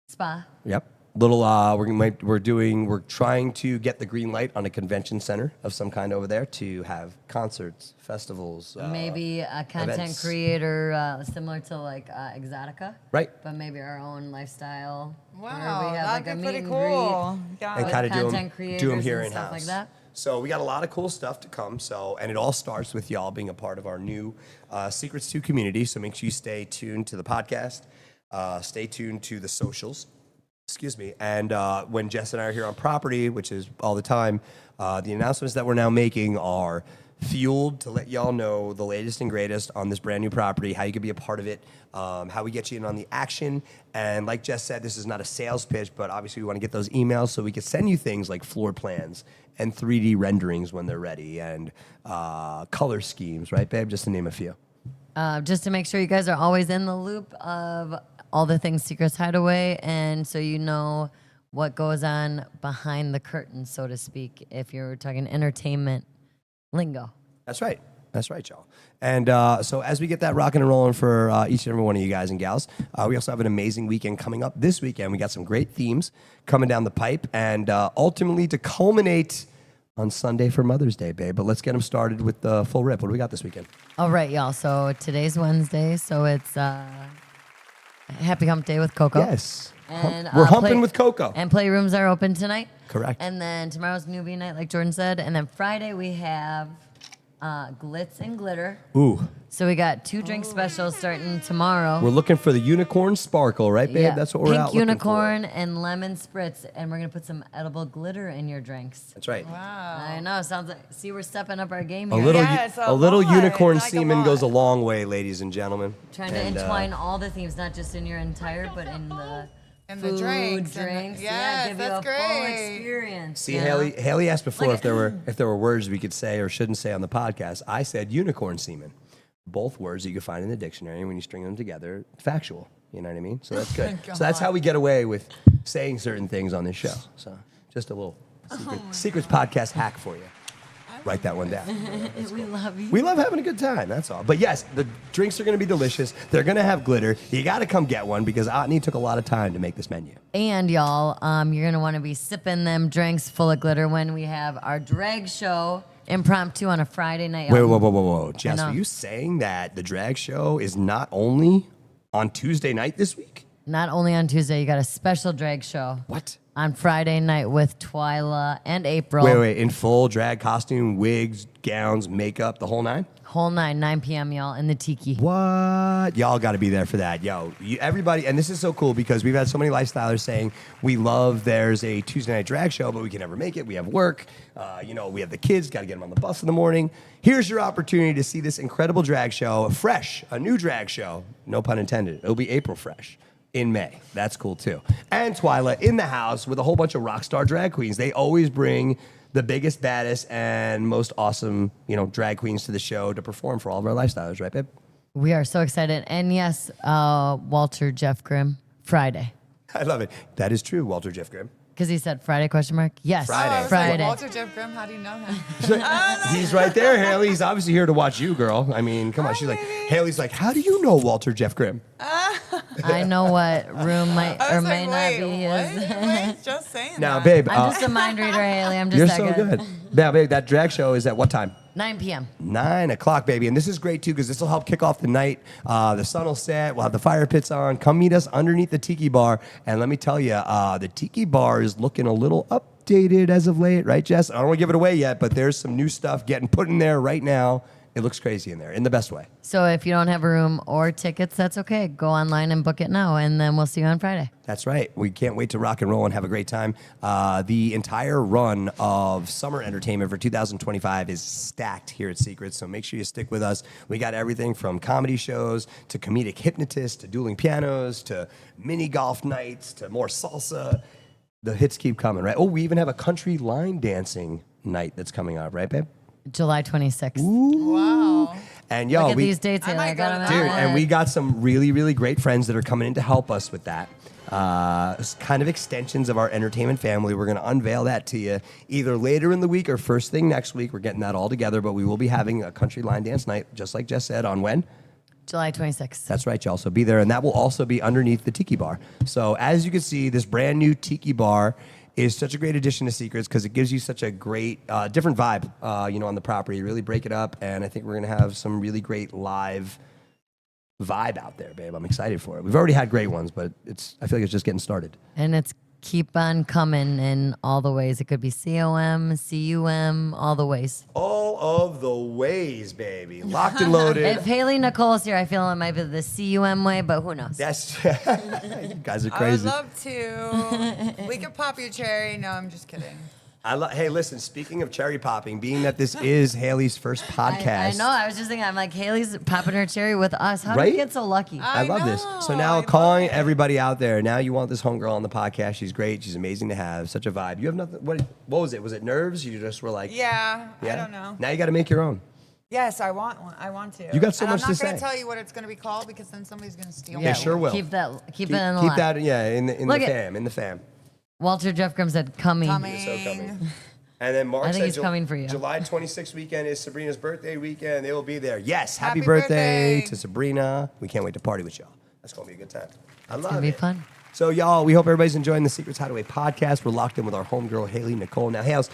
spa. Yep. Little we're trying to get the green light on a convention center of some kind over there to have concerts, festivals. Maybe a content events. creator similar to like Exotica. Right. But maybe our own lifestyle. where Wow, we have that'd like a be meet pretty and cool. greet. Yeah. And with kind of content do them creators here and in stuff house. like that. So we got a lot of cool stuff to come. So, and it all starts with y'all being a part of our new Secrets 2 community. So make sure you stay tuned to the podcast. Stay tuned to the socials. Excuse me. And when Jess and I are here on property, which is all the time, the announcements that we're now making are fueled to let y'all know the latest and greatest on this brand new property, how you could be a part of it, how we get you in on the action. And like Jess said, this is not a sales pitch, but obviously we want to get those emails so we can send you things like floor plans and 3D renderings when they're ready and color schemes, right, babe? Just to name a few. Just to make sure you guys are always in the loop of all the things Secrets Hideaway, and so you know what goes on behind the curtain, so to speak, if you're talking entertainment lingo. That's right. That's right, y'all. And so as we get that rocking and rolling for each and every one of you guys and gals, we also have an amazing weekend coming up this weekend. We got some great themes coming down the pipe, and ultimately to culminate on Sunday for Mother's Day, babe. But let's get them started with the full rip. What do we got this weekend? All right, y'all. So today's Wednesday, so it's Happy Hump Day with Coco. Yes. And, We're humping with Coco. And playrooms are open tonight. Correct. And then tomorrow's newbie night, like Jordan said. And then Friday we have Glitz and Glitter. Ooh. So we got 2 drink specials starting tomorrow. We're looking for the unicorn sparkle, right, babe? Yeah. That's what we're Pink out looking unicorn and lemon spritz. And we're going to put some edible glitter in your drinks. That's right. Wow. I know. Sounds like, see, we're stepping up our game A here. little, Yeah, it's a a little lot. unicorn It's like a semen lot. goes a long way, ladies and gentlemen. Trying to And, entwine all the themes, not just in your entire, but in the And food, the drinks. drinks. And Yeah, yes, give that's you a full great. experience. See, you know? Haley asked before Look if there were words we could say or shouldn't say on the podcast. I said unicorn semen. Both words that you can find in the dictionary, and when you string them together, factual. You know what I mean? So that's good. So that's how we get away with saying certain things on this show. So just a little secrets podcast hack for you. Write that one down. We love you. We love having a good time, that's all. But yes, the drinks are going to be delicious. They're going to have glitter. You got to come get one because Otney took a lot of time to make this menu. And y'all, you're gonna want to be sipping them drinks full of glitter when we have our drag show impromptu on a Friday night. Wait, y'all. whoa. Jess, know. are you saying that the drag show is not only on Tuesday night this week? Not only on Tuesday, you got a special drag show What? on Friday night with Twyla and April. Wait, in full drag costume, wigs, gowns, makeup, the whole nine? Whole 9 p.m. y'all in the Tiki. What? Y'all got to be there for that. Yo, everybody, and this is so cool because we've had so many lifestylers saying we love there's a Tuesday night drag show, but we can never make it. We have work. We have the kids, got to get them on the bus in the morning. Here's your opportunity to see this incredible drag show, fresh, a new drag show, no pun intended. It'll be April fresh. In May. That's cool too. And Twyla in the house with a whole bunch of rock star drag queens. They always bring the biggest, baddest, and most awesome, drag queens to the show to perform for all of our lifestylers, right, babe? We are so excited. And yes, Walter Jeff Grimm, Friday. I love it. That is true, Walter Jeff Grimm. Because he said Friday, question mark? Yes, Friday. Oh, I was Friday. like, Walter Jeff Grimm, how do you know him? He's right there, Haley. He's obviously here to watch you, girl. I mean, come on. She's like, Haley's like, how do you know Walter Jeff Grimm? I know what room might I or was may like, not be wait, his. wait, just saying Now, that. babe, I'm just a mind reader, Haley. I'm just you're that so good. Now, babe, that drag show is at what time? 9 p.m. 9 o'clock, baby. And this is great, too, because this will help kick off the night. The sun will set. We'll have the fire pits on. Come meet us underneath the Tiki Bar. And let me tell you, the Tiki Bar is looking a little updated as of late. Right, Jess? I don't want to give it away yet, but there's some new stuff getting put in there right now. It looks crazy in there, in the best way. So if you don't have a room or tickets, that's okay. Go online and book it now, and then we'll see you on Friday. That's right. We can't wait to rock and roll and have a great time. The entire run of summer entertainment for 2025 is stacked here at Secrets, so make sure you stick with us. We got everything from comedy shows to comedic hypnotists to dueling pianos to mini golf nights to more salsa. The hits keep coming, right? Oh, we even have a country line dancing night that's coming up, right, babe? July 26th. Wow. And yo, Look at these dates, Haley. might I got go to them that. dude, and we got some really, really great friends that are coming in to help us with that. Kind of extensions of our entertainment family. We're going to unveil that to you either later in the week or first thing next week. We're getting that all together, but we will be having a country line dance night, just like Jess said, on when? July 26th. That's right, y'all. So be there, and that will also be underneath the Tiki Bar. So as you can see, this brand new Tiki Bar is such a great addition to Secrets because it gives you such a great, different vibe, on the property. Really break it up, and I think we're going to have some really great live vibe out there, babe. I'm excited for it. We've already had great ones, but I feel like it's just getting started. And it's keep on coming in all the ways. It could be COM, CUM, all the ways. All of the ways, baby. Locked and loaded. If Hailey Nicole's here, I feel it might be the CUM way, but who knows? That's you guys are I would crazy. love to. We could pop your cherry. No, I'm just kidding. Hey, listen, speaking of cherry popping, being that this is Hailey's first podcast. I know. I was just thinking, I'm like, Hailey's popping her cherry with us. How did Right? we get so lucky? I love this. So now I calling love it. everybody out there, now you want this homegirl on the podcast. She's great. She's amazing to have. Such a vibe. You have nothing. What was it? Was it nerves? You just were like, Yeah, I don't know. Now you got to make your own. Yes, I want one. I want to. You got so and much to I'm not say. going to tell you what it's going to be called because then somebody's going to steal They it. sure will. Keep it in the Keep line. that, yeah, in the Look at- fam, in the fam. Walter Jeff Grimm said, coming. Coming. So coming. And then Mark I think said he's coming for you. July 26th weekend is Sabrina's birthday weekend. They will be there. Yes, happy Happy birthday birthday. to Sabrina. We can't wait to party with y'all. That's going to be a good time. I love It's going to be it. fun. So, y'all, we hope everybody's enjoying the Secrets Hideaway podcast. We're locked in with our homegirl, Hailey Nicole. Now, Hales,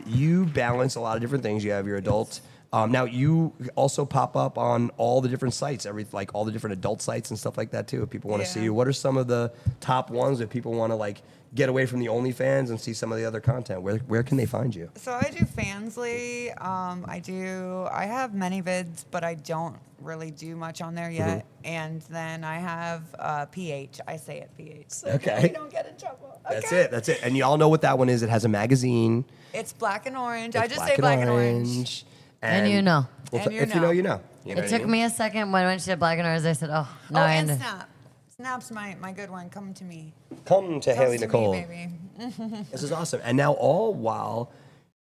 you balance a lot of different things. You have your adult. Now, you also pop up on all the different sites, like all the different adult sites and stuff like that, too, if people want to see Yeah. you. What are some of the top ones if people want to, like, get away from the OnlyFans and see some of the other content? Where can they find you? So I do Fansly. I have many vids, but I don't really do much on there yet. And then I have PH. I say it PH. So Okay. we don't get in trouble. Okay? That's it. And y'all know what that one is. It has a magazine. It's black and orange. It's I just say black and orange. And you know. Well, And you if you know, know. you know. You know It what I took mean? me a second when she said black and orange. I said, oh, no, Oh, I and under- Snap. Snap's my good one. Come to me. Come to Comes Hailey to Nicole. me, baby. This is awesome. And now, all while,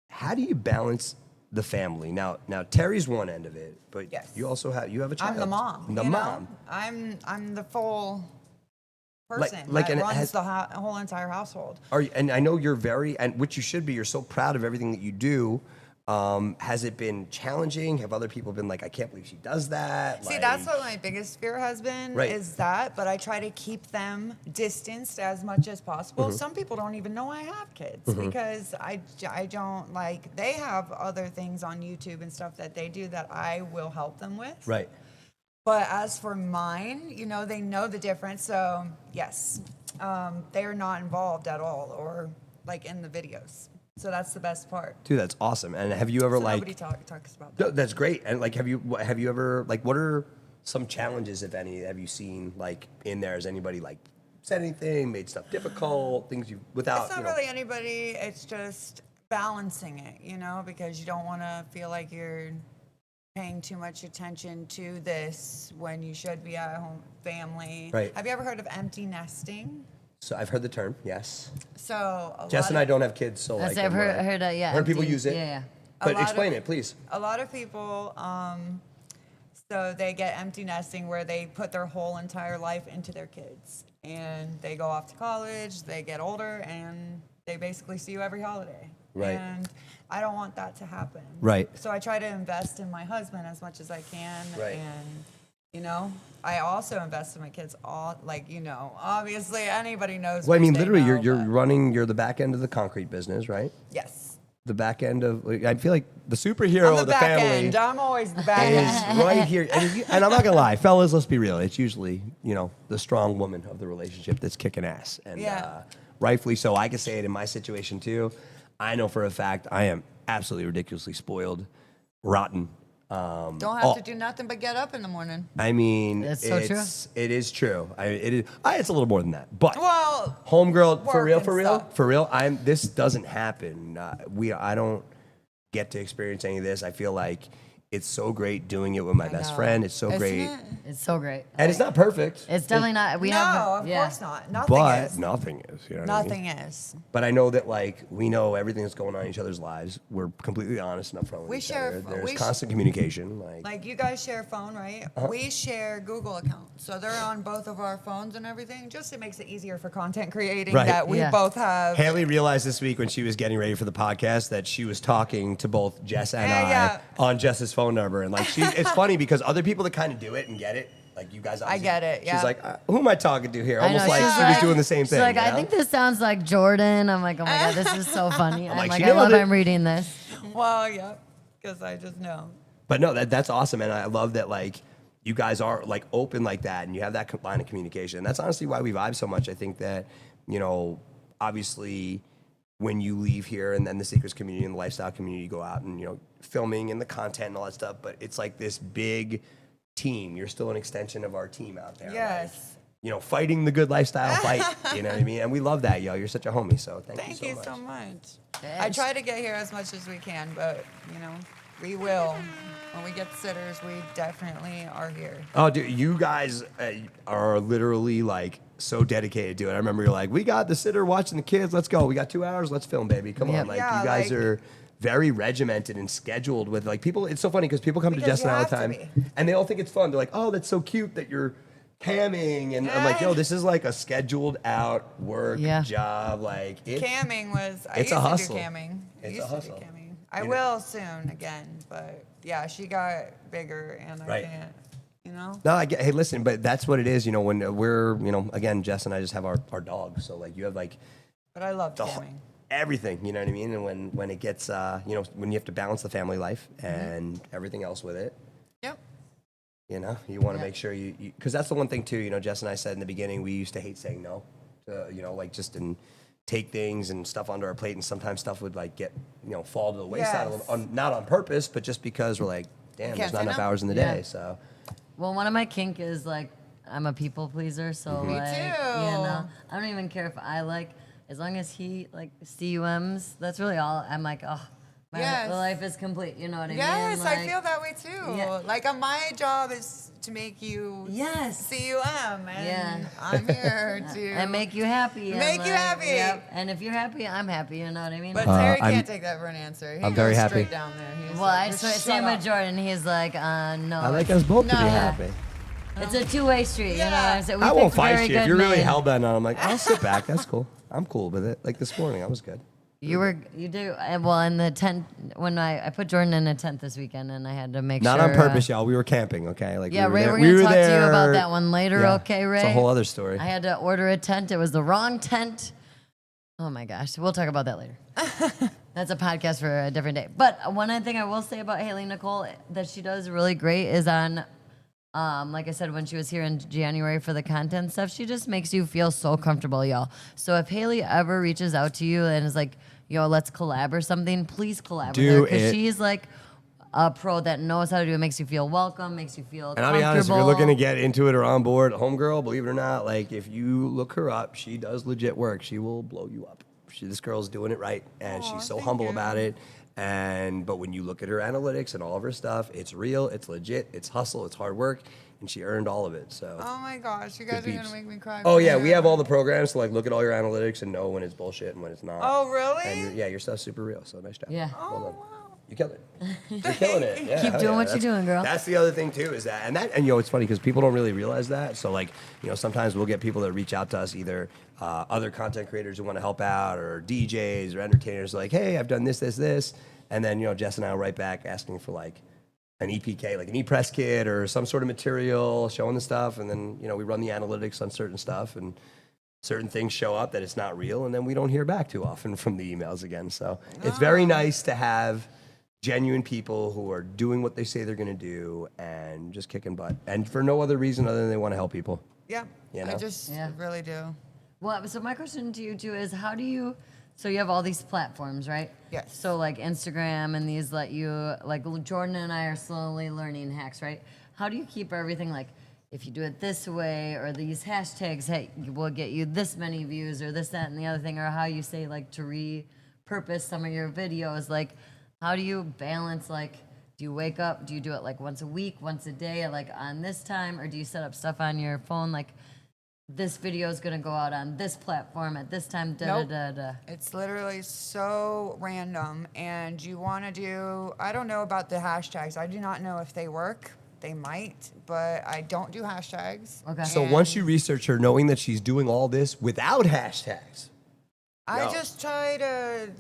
how do you balance the family? Now, Terry's one end of it, but Yes. you also have a child. I'm the mom. The you mom. know? I'm the full Like- person like that an- runs has- the whole entire household. And I know you're and which you should be. You're so proud of everything that you do. Has it been challenging? Have other people been like, I can't believe she does that? See, Like- that's what my biggest fear has been, Right. is that, but I try to keep them distanced as much as possible. Mm-hmm. Some people don't even know I have kids because I don't, like, they have other things on YouTube and stuff that they do that I will help them with. Right. But as for mine, they know the difference. So, yes, they are not involved at all or, like, in the videos. So that's the best part. Dude, that's awesome. And have you ever So like? nobody talks about No, that. that's great. And like, have you ever like? What are some challenges, if any, have you seen like in there? Has anybody like said anything, made stuff difficult, things you without? It's not really anybody. It's just balancing it, because you don't want to feel like you're paying too much attention to this when you should be at home, family. Right. Have you ever heard of empty nesting? So I've heard the term. Yes. So Jess and I don't have kids, so like I've heard yeah. heard people empty- use it. Yeah. But A lot explain of- it, please. A lot of people, so they get empty nesting where they put their whole entire life into their kids. And they go off to college, they get older, and they basically see you every holiday. Right. And I don't want that to happen. Right. So I try to invest in my husband as much as I can. Right. And, I also invest in my kids obviously anybody knows. Well, I me, mean, they literally, know, you're but- running. You're the back end of the concrete business, right? Yes. The back end of. I feel like the superhero I'm the of the back family end. I'm always the back end. is right here. And I'm not gonna lie, fellas. Let's be real. It's usually the strong woman of the relationship that's kicking ass, and Yeah. rightfully so. I can say it in my situation too. I know for a fact I am absolutely ridiculously spoiled, rotten. Don't have to do nothing but get up in the morning. I mean, That's so true. It is true. It's a little more than that, but Well, homegirl, for work real, and for real, stuff. for real. This doesn't happen. I don't get to experience any of this. I feel like it's so great doing it with my best know. friend. It's so Isn't great, it? It's so great. and it's not perfect. It's definitely not. We have. No, of yeah. course not. Nothing but is. nothing is. You know what I mean? Nothing is. But I know that like we know everything that's going on in each other's lives. We're completely honest and upfront with We each share- other. There's we sh- constant communication. Like you guys share a phone, right? We share Google accounts. So they're on both of our phones and everything. Just it makes it easier for content creating Right. that we Yeah. both have. Haley realized this week when she was getting ready for the podcast that she was talking to both Jess and I Yeah. on Jess's phone number, and like it's funny because other people that kind of do it and get it, like you guys. obviously- get it, yeah. She's like, who am I talking to here? I Almost know, like she's she was like- doing the same She's thing. like, you I know? think this sounds like Jordan. I'm like, oh my god, this is so funny. I'm like, like, she I nailed love it. I'm reading this. Well, yeah, because I just know. But no, that's awesome, and I love that like you guys are like open like that, and you have that line of communication. And that's honestly why we vibe so much. I think that obviously when you leave here and then the Secrets community and the lifestyle community go out and filming and the content and all that stuff, but it's like this big team. You're still an extension of our team out there. Yes. fighting the good lifestyle fight. You know what I mean? And we love that, yo. You're such a homie, so thank you so much. I try to get here as much as we can, but, we will. When we get sitters, we definitely are here. Oh, dude, you guys are literally like so dedicated to it. I remember you're like, we got the sitter watching the kids. Let's go. We got 2 hours. Let's film, baby. Come on. Like, Yeah, you guys are very regimented and scheduled with like people. It's so funny because people come to Jess and I all the time and they all think it's fun. They're like, oh, that's so cute that you're camming. And I'm like, yo, this is like a scheduled out work job. Like, camming was, I it's used a to hustle. do camming. It's a hustle. I will soon again, but yeah, she got bigger and I can't, No, I get, hey, listen, but that's what it is, when we're, again, Jess and I just have our dog. So like you have like. But I love camming. Everything, you know what I mean? And when it gets, when you have to balance the family life and everything else with it. Yep. You want to make sure because that's the one thing too, Jess and I said in the beginning, we used to hate saying no, like just in take things and stuff onto our plate, and sometimes stuff would like get, fall to the wayside, not on purpose, but just because we're like, damn, there's not enough hours in the day, so. Well, one of my kink is like, I'm a people pleaser, so Me like, too. I don't even care if I like, as long as he like CUMs, that's really all. I'm like, oh, my life is complete. You know what I mean? Yes, like, I feel that way too. Yeah. Like my job is to make you CUM, and I'm here to and make you happy. Make you happy. Yep. And if you're happy, I'm happy. You know what I mean? But Terry can't take that for an answer. He I'm goes very happy. straight down there. He's well, like, I same with Jordan. He's like, no. I like us both to be happy. It's a two-way street. You know what I'm saying? I won't fight you if you're really hell bent on. I'm like, I'll sit back. That's cool. I'm cool with it. Like this morning, I was good. You do well in the tent when I put Jordan in a tent this weekend, and I had to make not sure. on purpose, y'all. We were camping, okay? Like yeah, we were Ray, there. we're gonna we talk there. to you about that one later, okay, Ray? It's a whole other story. I had to order a tent. It was the wrong tent. Oh my gosh, we'll talk about that later. That's a podcast for a different day. But one thing I will say about Hailey Nicole that she does really great is on. Like I said, when she was here in January for the content stuff, she just makes you feel so comfortable, y'all. So if Hailey ever reaches out to you and is like, yo, let's collab or something, please collab with her. Because she's like a pro that knows how to do it, makes you feel welcome, makes you feel comfortable. And I'll be honest, if you're looking to get into it or on board, homegirl, believe it or not, like if you look her up, she does legit work. She will blow you up. This girl's doing it right, and she's so humble about it. But when you look at her analytics and all of her stuff, it's real, it's legit, it's hustle, it's hard work, and she earned all of it. So. Oh my gosh, you guys are gonna make me cry. Oh yeah, we have all the programs to like look at all your analytics and know when it's bullshit and when it's not. Oh really? And your stuff's super real. So nice job. Yeah. Oh wow. You killed it. You're killing it. Yeah, Keep doing what you're doing, girl. That's the other thing too, is that and it's funny because people don't really realize that. So like, sometimes we'll get people that reach out to us, either other content creators who want to help out, or DJs or entertainers, like, hey, I've done this, and then Jess and I will write back asking for like an EPK, like an e-press kit or some sort of material, showing the stuff, and then we run the analytics on certain stuff, and certain things show up that it's not real, and then we don't hear back too often from the emails again. So it's very nice to have genuine people who are doing what they say they're going to do and just kicking butt, and for no other reason other than they want to help people. Yeah, I just really do. Well, so my question to you too is, how do you? So you have all these platforms, right? Yes. So like Instagram and these let you, like Jordan and I are slowly learning hacks, right? How do you keep everything like, if you do it this way, or these hashtags, hey, will get you this many views, or this, that, and the other thing, or how you say like to repurpose some of your videos, like how do you balance, like, do you wake up, do you do it like once a week, once a day, like on this time, or do you set up stuff on your phone, like this video is going to go out on this platform at this time, It's literally so random, and you want to do, I don't know about the hashtags. I do not know if they work. They might, but I don't do hashtags. Okay. So once you research her, knowing that she's doing all this without hashtags. I just try to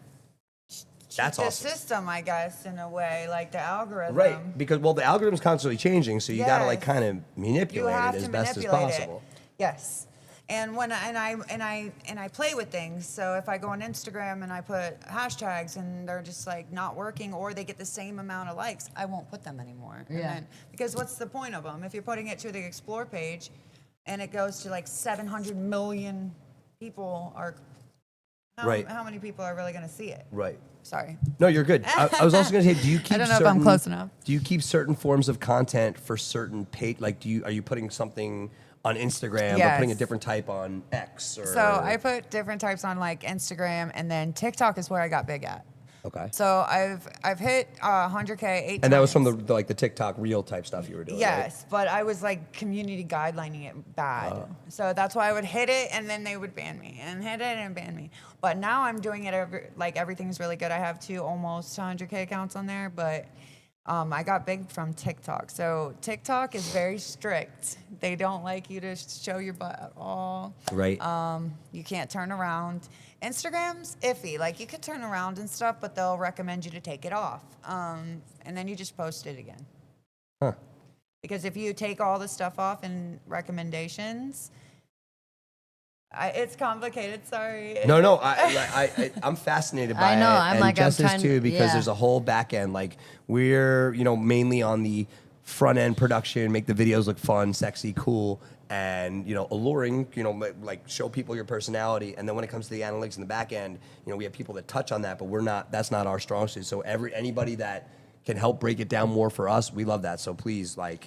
That's the awesome. system, I guess, in a way, like the algorithm. Right, because the algorithm's constantly changing, so you got to like kind of manipulate it as best as possible. Yes. And when I play with things. So if I go on Instagram and I put hashtags and they're just like not working, or they get the same amount of likes, I won't put them anymore. Yeah. Because what's the point of them? If you're putting it to the explore page and it goes to like 700 million people, how many people are really going to see it? Right. Sorry. No, you're good. I was also going to say, do you keep? I don't know if I'm close enough. Do you keep certain forms of content for certain page? Like, are you putting something on Instagram, but Yes. putting a different type on X or. So I put different types on like Instagram, and then TikTok is where I got big at. Okay. So I've hit 100K 8 And that was from times. the TikTok reel type stuff you were doing. Yes, but I was like community guidelining it bad. So that's why I would hit it and then they would ban me and hit it and ban me. But now I'm doing it everything's really good. I have 2 almost 100K accounts on there, but I got big from TikTok. So TikTok is very strict. They don't like you to show your butt at all. Right. You can't turn around. Instagram's iffy. Like you could turn around and stuff, but they'll recommend you to take it off. And then you just post it again. Huh. Because if you take all the stuff off in recommendations, it's complicated. Sorry. No, I'm fascinated by I know, it. I'm and like, I'm Jess is trying- too, because yeah. there's a whole back end. Like we're, mainly on the front end production, make the videos look fun, sexy, cool, and alluring. Like show people your personality. And then when it comes to the analytics in the back end, we have people that touch on that, but we're not. That's not our strong suit. So anybody that can help break it down more for us, we love that. So please, I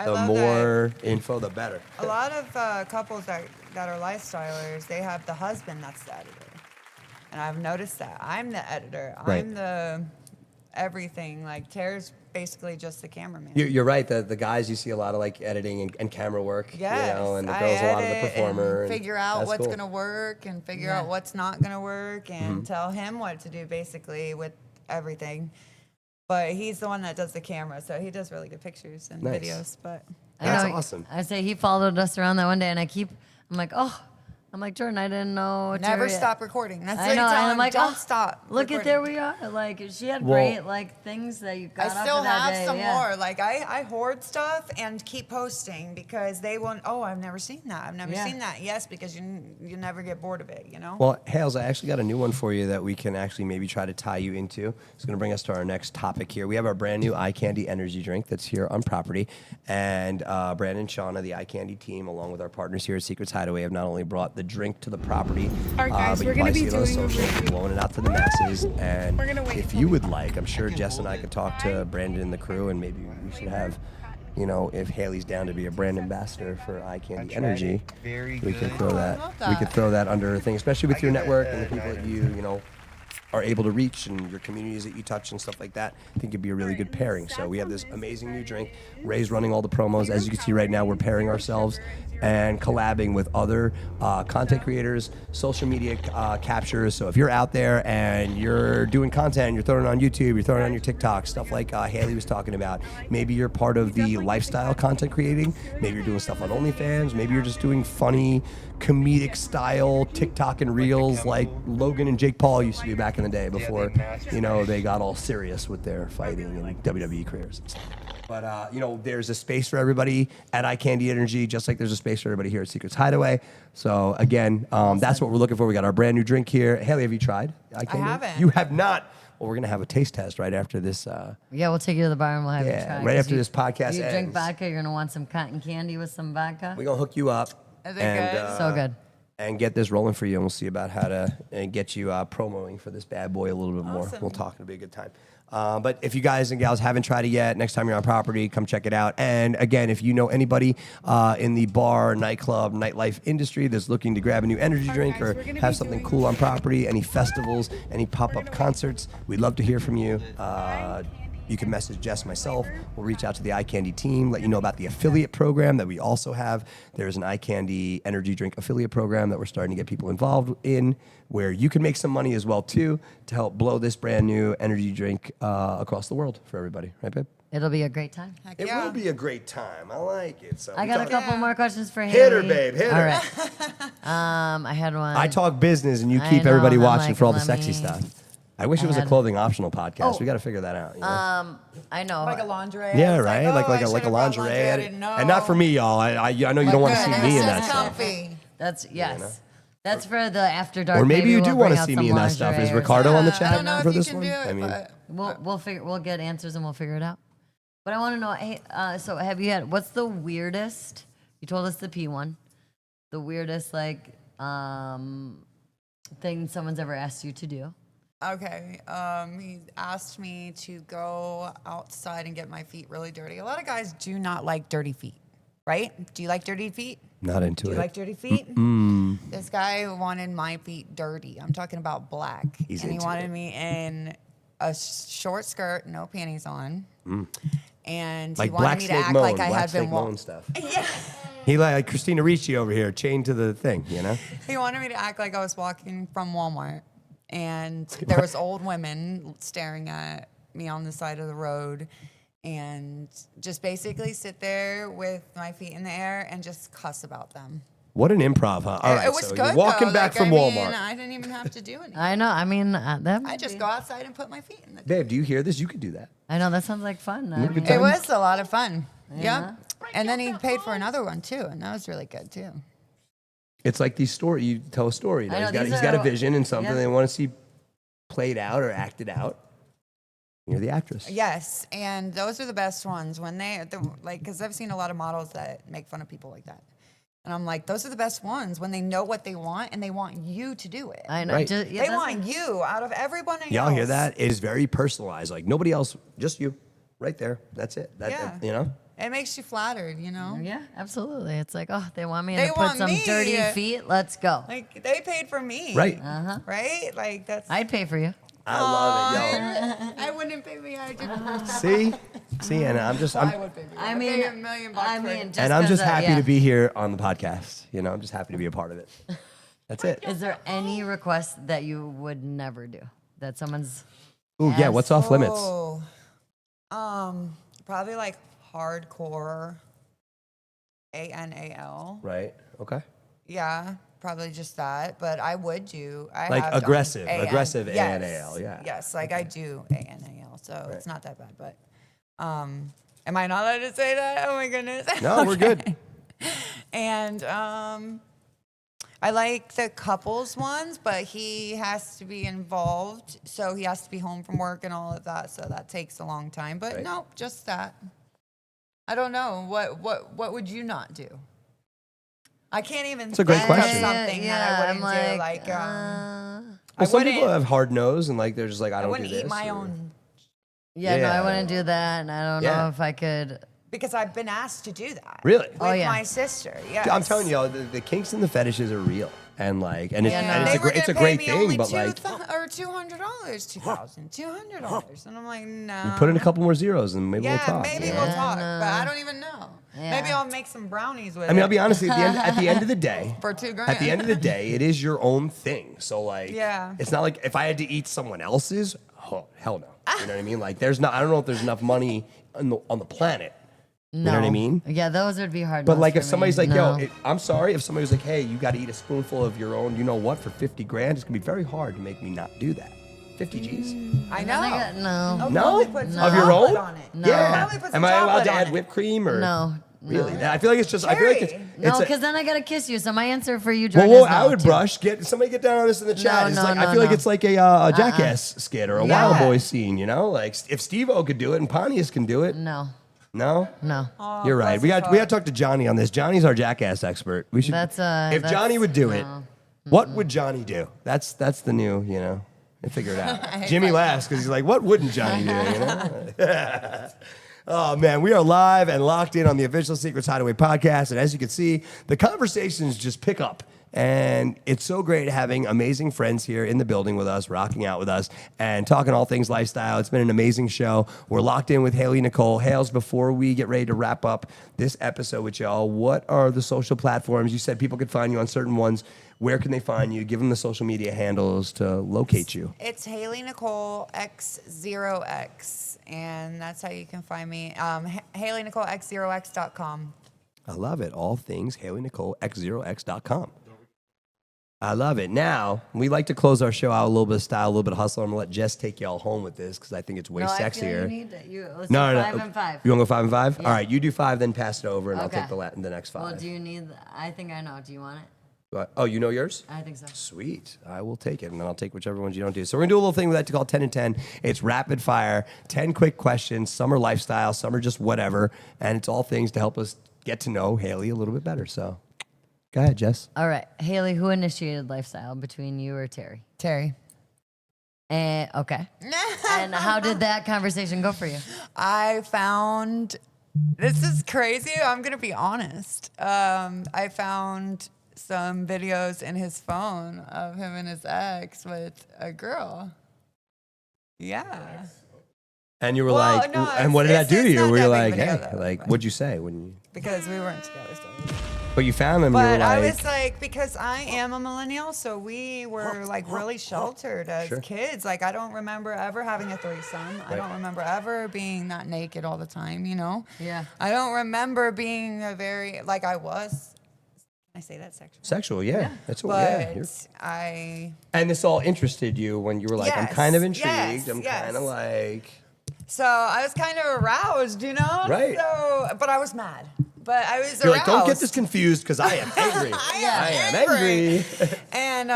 the love more info, the better. A lot of couples that are lifestylers, they have the husband that's the editor. And I've noticed that. I'm the editor. Right. I'm the everything. Like, Tara's basically just the cameraman. You're right. The guys, you see a lot of editing and camera work. Yes, And the I girls a lot of the edit performer. and figure out that's what's cool. going to work and figure Yeah. out what's not going to work and Mm-hmm. tell him what to do basically with everything. But he's the one that does the camera, so he does really good pictures and Nice. videos. But That's I know, awesome. I say he followed us around that one day, and I'm like, Jordan, I didn't know. never stop recording. That's I what know, you tell and him. I'm like, Don't oh, stop. Look at recording. there we are. Like she had Well- great things that you got I off still of that have day. some yeah. more. Like I hoard stuff and keep posting because they want. Oh, I've never seen that. I've never Yeah. seen that. Yes, because you never get bored of it. Well, Hales, I actually got a new one for you that we can actually maybe try to tie you into. It's going to bring us to our next topic here. We have our brand new Eye Candy energy drink that's here on property. And Brandon and Shauna, the Eye Candy team, along with our partners here at Secrets Hideaway, have not only brought the drink to the property, All right, guys, but we're you gonna probably be see it on doing a social, review. blowing it out to the masses. And We're gonna wait if for you me. would like, I'm sure Jess and I could talk to Brandon and the crew, and maybe we should have, if Haley's down to be a brand ambassador for Eye Candy Energy, Very we can good. throw that. We could throw that under a thing, especially with your network and the people that you are able to reach and your communities that you touch and stuff like that. I think it'd be a really good pairing. So we have this amazing new drink. Ray's running all the promos. As you can see right now, we're pairing ourselves and collabing with other content creators, social media captures. So if you're out there and you're doing content, you're throwing it on YouTube, you're throwing it on your TikTok, stuff like Haley was talking about. Maybe you're part of the lifestyle content creating. Maybe you're doing stuff on OnlyFans. Maybe you're just doing funny, comedic style TikTok and reels like Logan and Jake Paul used to do back in the day before, they got all serious with their fighting and WWE careers and stuff. But, there's a space for everybody at Eye Candy Energy, just like there's a space for everybody here at Secrets Hideaway. So, again, that's what we're looking for. We got our brand new drink here. Haley, have you tried Eye Candy? haven't. You have not? Well, we're going to have a taste test right after this. Yeah, we'll take you to the bar and we'll have you Yeah, try. right 'cause after this podcast You drink ends. vodka, you're gonna want some cotton candy with some vodka. We're going to hook you up. Is it and, good? So good. And get this rolling for you, and we'll see about how to get you promoting for this bad boy a little bit more. Awesome. We'll talk. It'll be a good time. But if you guys and gals haven't tried it yet, next time you're on property, come check it out. And again, if you know anybody in the bar, nightclub, nightlife industry that's looking to grab a new energy drink guys, or we're gonna have be something doing cool on a property, any festivals, any pop-up concerts, we'd love to hear from you. You can message Jess, myself. We'll reach out to the Eye Candy team, let you know about the affiliate program that we also have. There's an Eye Candy energy drink affiliate program that we're starting to get people involved in, where you can make some money as well too to help blow this brand new energy drink across the world for everybody. Right, babe? It'll be a great time. Heck It yeah. will be a great time. I like it. So I we got a talk- couple more questions for Haley. Hit her, babe, hit All her. right. I had one. I talk business, and you I keep know, everybody and I'm watching like, for all the let sexy me- stuff. I wish it was a had- clothing optional podcast. Oh. We got to figure that out. I know. Like a lingerie. Yeah, I was right. oh, Like I a should've brought lingerie, I didn't know. and not for me, y'all. I know you don't want to see Good, me in it's that just stuff. comfy. That's yes. That's for the after dark. Or maybe you do we'll want bring to out see some me in that stuff. Is lingerie or Ricardo on the I chat don't know for if you this can one? do it, I mean, but We'll get answers and we'll figure it out. But I want to know. Hey, so have you had? What's the weirdest? You told us the P one. The weirdest thing someone's ever asked you to do. Okay. He asked me to go outside and get my feet really dirty. A lot of guys do not like dirty feet. right? Do you like dirty feet? Not into Do it. you like dirty feet? This guy wanted my feet dirty. I'm talking about black. He's and he into wanted it. me in a short skirt, no panties on. And Like he wanted Black me to Snake act Moan, like I Black had Snake been Moan stuff. Yeah. He like Christina Ricci over here, chained to the thing, you know? He wanted me to act like I was walking from Walmart. And there was old women staring at me on the side of the road. And just basically sit there with my feet in the air and just cuss about them. What an improv, huh? All right, It was so good, you're walking though. back Like, from I mean, Walmart. I didn't even have to do anything. I know. I mean, that. I just go outside and put my feet in the. Babe, do you hear this? You could do that. I know that sounds like fun. I mean, It was a lot of fun. Yeah. Yep. And then he paid for another one too, and that was really good too. It's like these story. You tell a story. I know, He's these got a are- vision and something yeah. they want to see played out or acted out. You're the actress. Yes, and those are the best ones when because I've seen a lot of models that make fun of people like that, and I'm like, those are the best ones when they know what they want and they want you to do it. I know. Right. Just, yeah, They that's want you out of everyone else. Y'all hear that? It is very personalized. Like nobody else, just you, right there. That's it. Yeah. You know. It makes you flattered, you know. Yeah, absolutely. It's like, oh, they want me They to put want some me. dirty feet. Let's go. Like they paid for me, Right. Right? Like that's. I'd pay for you. I love it, yo. I wouldn't pay me. I didn't. See, and I would pay me. I I'd mean, pay you $1 million for it. and I'm just 'cause, happy yeah. to be here on the podcast. You know, I'm just happy to be a part of it. That's it. Is there any request that you would never do? That someone's. Ooh, yeah. What's off limits? Oh, probably like hardcore. ANAL. Right. Okay. Yeah, probably just that. But I would do. I Like have done aggressive AN aggressive yes, ANAL. Yeah. Yes, like I do ANAL, so it's not that bad. But am I not allowed to say that? Oh my goodness. No, we're good. And I like the couples ones, but he has to be involved, so he has to be home from work and all of that. So that takes a long time. But Right. no, just that. I don't know. What would you not do? I can't even It's a great think of question. something that I I'm wouldn't do. Like, Well, some wouldn't- people have hard nose and like they're just like I I don't do wouldn't this. eat my or- own Yeah, no, Yeah. I wouldn't do that, and I don't Yeah. know if I could. because I've been asked to do that. Really? With Oh, yeah. my sister. Yes. I'm telling y'all, the kinks and the fetishes are real, and like, and it's, Yeah, no. and it's They a were great, it's a gonna pay great me thing, only but like, $200, $200, and I'm like, no. you put in a couple more zeros and maybe we'll Yeah, talk. maybe you know? we'll talk, no. but I don't even know. Yeah. Maybe I'll make some brownies with it. I mean, I'll be honest. At the end of the day, For $2,000. At the end of the day, it is your own thing. So like, Yeah. it's not like if I had to eat someone else's. Oh, hell no. You know what I mean? Like, there's not. I don't know if there's enough money on the planet. No. You know what I mean? Yeah, those would be hard. But no's like, for if somebody's me. like, No. yo, I'm sorry. If somebody was like, hey, you got to eat a spoonful of your own, you know what, for 50 grand, it's gonna be very hard to make me not do that. 50 G's. I And know. then I got- no. I'll No? probably put some Of your chocolate own? on it. No. Yeah. Probably put some Am I allowed chocolate to on add it. whipped cream or No. Really? I feel like it's just. I feel like it's. Cherry. No, it's a- because then I gotta kiss you. So my answer for you, Well, Jordan, is no. I would too. brush. Somebody get down on this in the chat. No, It's no, like I no, feel like no. it's like a Jackass skit or a Yeah. Wild Boy scene. You know, like if Steve-O could do it and Pontius can do it. No, No, no. you're right. bless We his got to heart. talk to Johnny on this. Johnny's our Jackass expert. We should. That's if that's- Johnny would do it, no. what would Johnny do? That's the new. You know, they figure it out. Jimmy laughs because he's like, what wouldn't Johnny do? You know. Oh, man, we are live and locked in on the official Secrets Hideaway podcast. And as you can see, the conversations just pick up. And it's so great having amazing friends here in the building with us, rocking out with us, and talking all things lifestyle. It's been an amazing show. We're locked in with Hailey Nicole. Hales, before we get ready to wrap up this episode with y'all, what are the social platforms? You said people could find you on certain ones. Where can they find you? Give them the social media handles to locate you. It's Hailey Nicole X0X, and that's how you can find me. Hailey Nicole X0X.com. I love it. All things Hailey Nicole X0X.com. I love it. Now, we like to close our show out a little bit of style, a little bit of hustle. I'm going to let Jess take y'all home with this because I think it's way No, sexier. I feel you need to, let's No, do no, 5 no. and 5. You want to go 5 and 5? Yeah. All right, you do 5, then pass it over, and I'll Okay. take the next 5. Well, do you need? I think I know. Do you want it? Oh, you know yours? I think so. Sweet. I will take it, and then I'll take whichever ones you don't do. So we're going to do a little thing we like to call 10 and 10. It's rapid fire, 10 quick questions. Some are lifestyle, some are just whatever, and it's all things to help us get to know Hailey a little bit better. So go ahead, Jess. All right, Hailey. Who initiated lifestyle between you or Terry? Terry. Okay. And how did that conversation go for you? I found This is crazy. I'm going to be honest. I found some videos in his phone of him and his ex with a girl. Yeah. And you were Well, like, no, and what did that do to it's you? not Were you that like, big hey, video, though. like, what'd you say when you? Because we weren't together still. But you found them. You were But I like, was like, because I am a millennial, so we were like really sheltered as Sure. kids. Like, I don't remember ever having a threesome. I don't remember ever being that naked all the time, you know? Yeah. I don't remember being a very, like I was. Can I say that sexual? sexual, yeah. That's what. But Yeah. I. And this all interested you when you were like, I'm Yes, kind of intrigued. yes, I'm yes. kind of like. So I was kind of aroused, you know? Right. So, but I was mad. But I was You're aroused. like, don't get this confused because I am angry. I am angry. And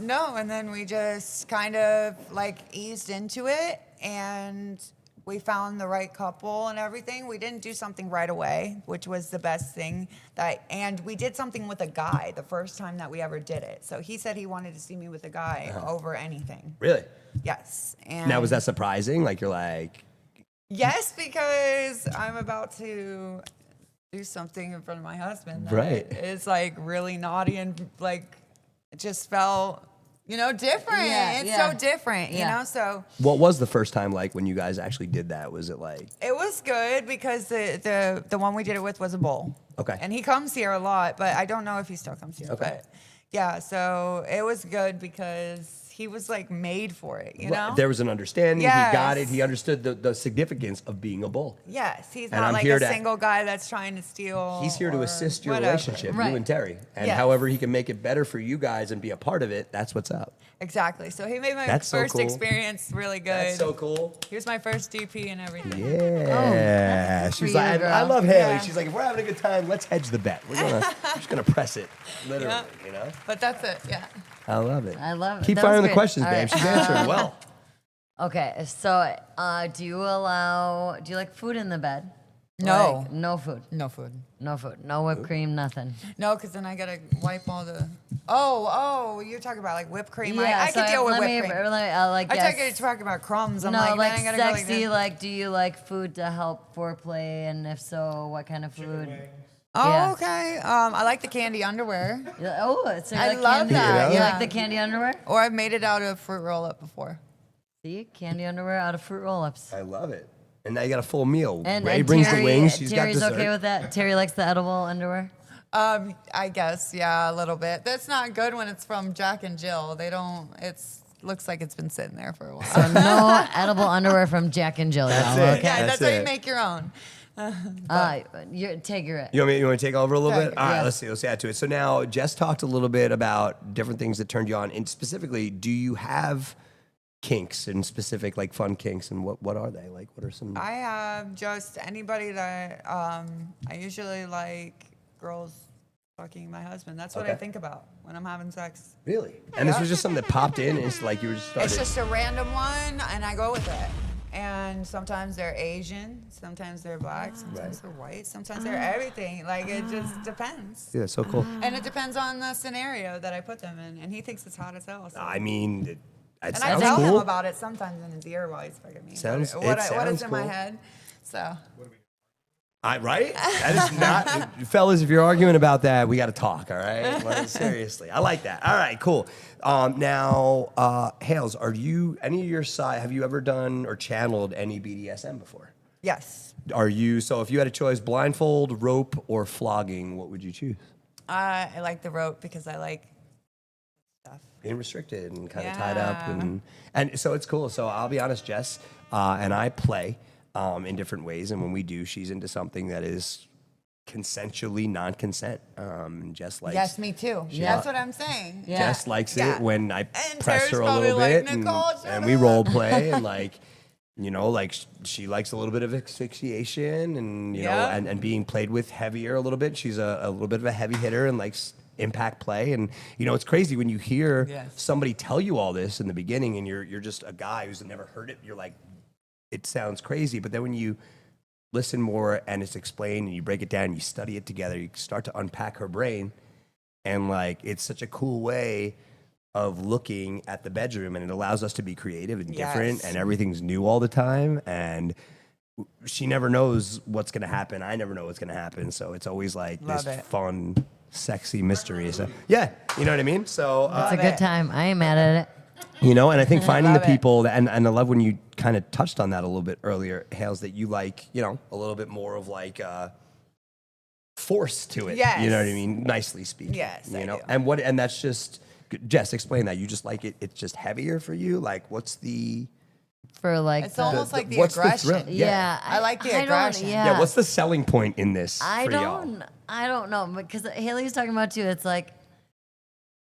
no, and then we just kind of like eased into it, and we found the right couple and everything. We didn't do something right away, which was the best thing. And we did something with a guy the first time that we ever did it. So he said he wanted to see me with a guy over anything. Really? Yes. And Now, was that surprising? Like, you're like, yes, because I'm about to do something in front of my husband. that Right. It's like really naughty and like it just felt, different. Yeah, It's yeah. so different, Yeah. So what was the first time like when you guys actually did that? Was it like, it was good because the one we did it with was a bull. Okay. And he comes here a lot, but I don't know if he still comes here. Okay. But yeah, so it was good because he was like made for it, you know? there was an understanding, he got it, Yes. he understood the significance of being a bull. Yes, he's And not I'm like here a to- single guy that's trying to steal. He's here to or assist your whatever. relationship, Right. you and Terry. And Yes. however he can make it better for you guys and be a part of it, that's what's up. Exactly. So he made my That's so first cool. experience really good. That's so cool. He was my first DP and everything. Yeah. good She's for like, you, I girl. love Hailey. Yeah. She's like, if we're having a good time, let's hedge the bet. We're just gonna press it, literally. Yeah. You know. But that's it. Yeah. I love it. I love it. Keep That was firing the great. questions, All babe. right. She's answering well. Okay, so do you like food in the bed? No. Like, no food. No food. No food. No whipped cream, nothing. No, because then I gotta wipe all the. Oh, you're talking about like whipped cream. I so can deal with let whipped me, cream. like, I yes. thought you were talking about crumbs. I'm No, like, like then I gotta sexy. go Like, do you like food to help foreplay? And if so, what kind of food? Oh, yeah. okay. I like the candy underwear, So you I like love candy? that, You yeah. like the candy underwear? or I've made it out of fruit roll up before. See, candy underwear out of fruit roll-ups. I love it. And now you got a full meal. And Ray brings Terry, the wings. She's Terry's got dessert. okay with that. Terry likes the edible underwear. I guess, yeah, a little bit. That's not good when it's from Jack and Jill. They don't. Looks like it's been sitting there for a while. So no edible underwear from Jack and Jill. That's y'all, it. Okay. Yeah, that's That's how you it. make your own. Take your it. You want to take over a little Take bit? it, All right, yeah. let's add to it. So now Jess talked a little bit about different things that turned you on, and specifically, do you have kinks and specific like fun kinks, and what are they? Like, what are some? I have just anybody that I usually like girls fucking my husband. That's what I Okay. think about when I'm having sex. Really? And this was just something that popped in, and it's like you were just started. It's just a random one, and I go with it. And sometimes they're Asian, sometimes they're black, sometimes they're white, sometimes they're everything. Like it just depends. Yeah, so cool. And it depends on the scenario that I put them in. And he thinks it's hot as hell. So. I mean, it And I sounds tell him cool. about it sometimes in his ear while he's fucking me. Sounds- what, it what sounds is in my cool. head. So Right? That is not, fellas. If you're arguing about that, we got to talk. All right? Like, seriously, I like that. All right, cool. Now, Hales, are you any of your side? Have you ever done or channeled any BDSM before? yes, Are you so? If you had a choice, blindfold, rope, or flogging, what would you choose? I like the rope because I like stuff. Being restricted and kind of tied up, Yeah. and so it's cool. So I'll be honest, Jess and I play in different ways, and when we do, she's into something that is consensually non-consent. Jess likes. Yes, me too. Yeah. That's what I'm saying. Yeah. Jess likes Yeah. it when I And press Terry's her a probably little like, bit "Nicole, shut and we up." role play and like, like she likes a little bit of asphyxiation and, Yeah. and being played with heavier a little bit. She's a little bit of a heavy hitter and likes impact play. And, it's crazy when you hear Yes. somebody tell you all this in the beginning and you're just a guy who's never heard it. You're like, it sounds crazy. But then when you listen more and it's explained and you break it down and you study it together, you start to unpack her brain. And like, it's such a cool way of looking at the bedroom, and it allows us to be creative and different, Yes. and everything's new all the time. And she never knows what's gonna happen. I never know what's gonna happen. So it's always like Love this it. fun, sexy mystery. So yeah, you know what I mean. So It's a Love good it. time. I ain't mad at it. you know, and I think finding the Love it. people that, and I love when you kind of touched on that a little bit earlier, Hales, that you like, you know, a little bit more of like force to it. Yes. You know what I mean? Nicely speaking. Yes, You I know, do. and that's just Jess. Explain that. You just like it. It's just heavier for you. Like, what's the For like It's the, almost like the what's the aggression. thrill? yeah, I like the don't- aggression. yeah? What's the selling point in this I for y'all? don't know, because Haley was talking about too. It's like,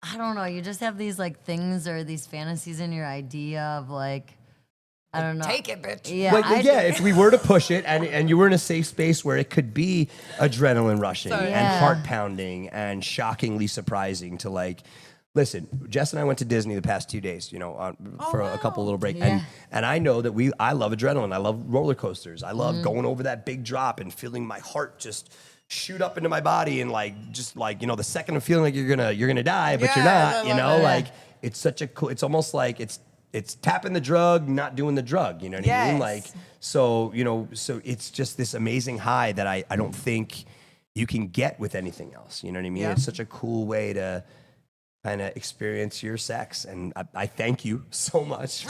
I don't know. You just have these like things or these fantasies in your idea of like, I don't know. Take it, bitch. Yeah, Like, yeah, if we were to push it and you were in a safe space where it could be adrenaline rushing Sorry. and Yeah. heart pounding and shockingly surprising to like, listen, Jess and I went to Disney the past 2 days, you know, for a couple little break. Yeah. And I know that I love adrenaline. I love roller coasters. I love going over that big drop and feeling my heart just shoot up into my body and like, just like, you know, the second of feeling like you're gonna die, but you're Yeah, I not, you love know, it. like it's such a cool, it's almost like it's tapping the drug, not doing the drug. You know what I mean? Yes. Like, so, you know, so it's just this amazing high that I don't think you can get with anything else. You know what I mean? Yeah. It's such a cool way to kind of experience your sex. And I thank you so much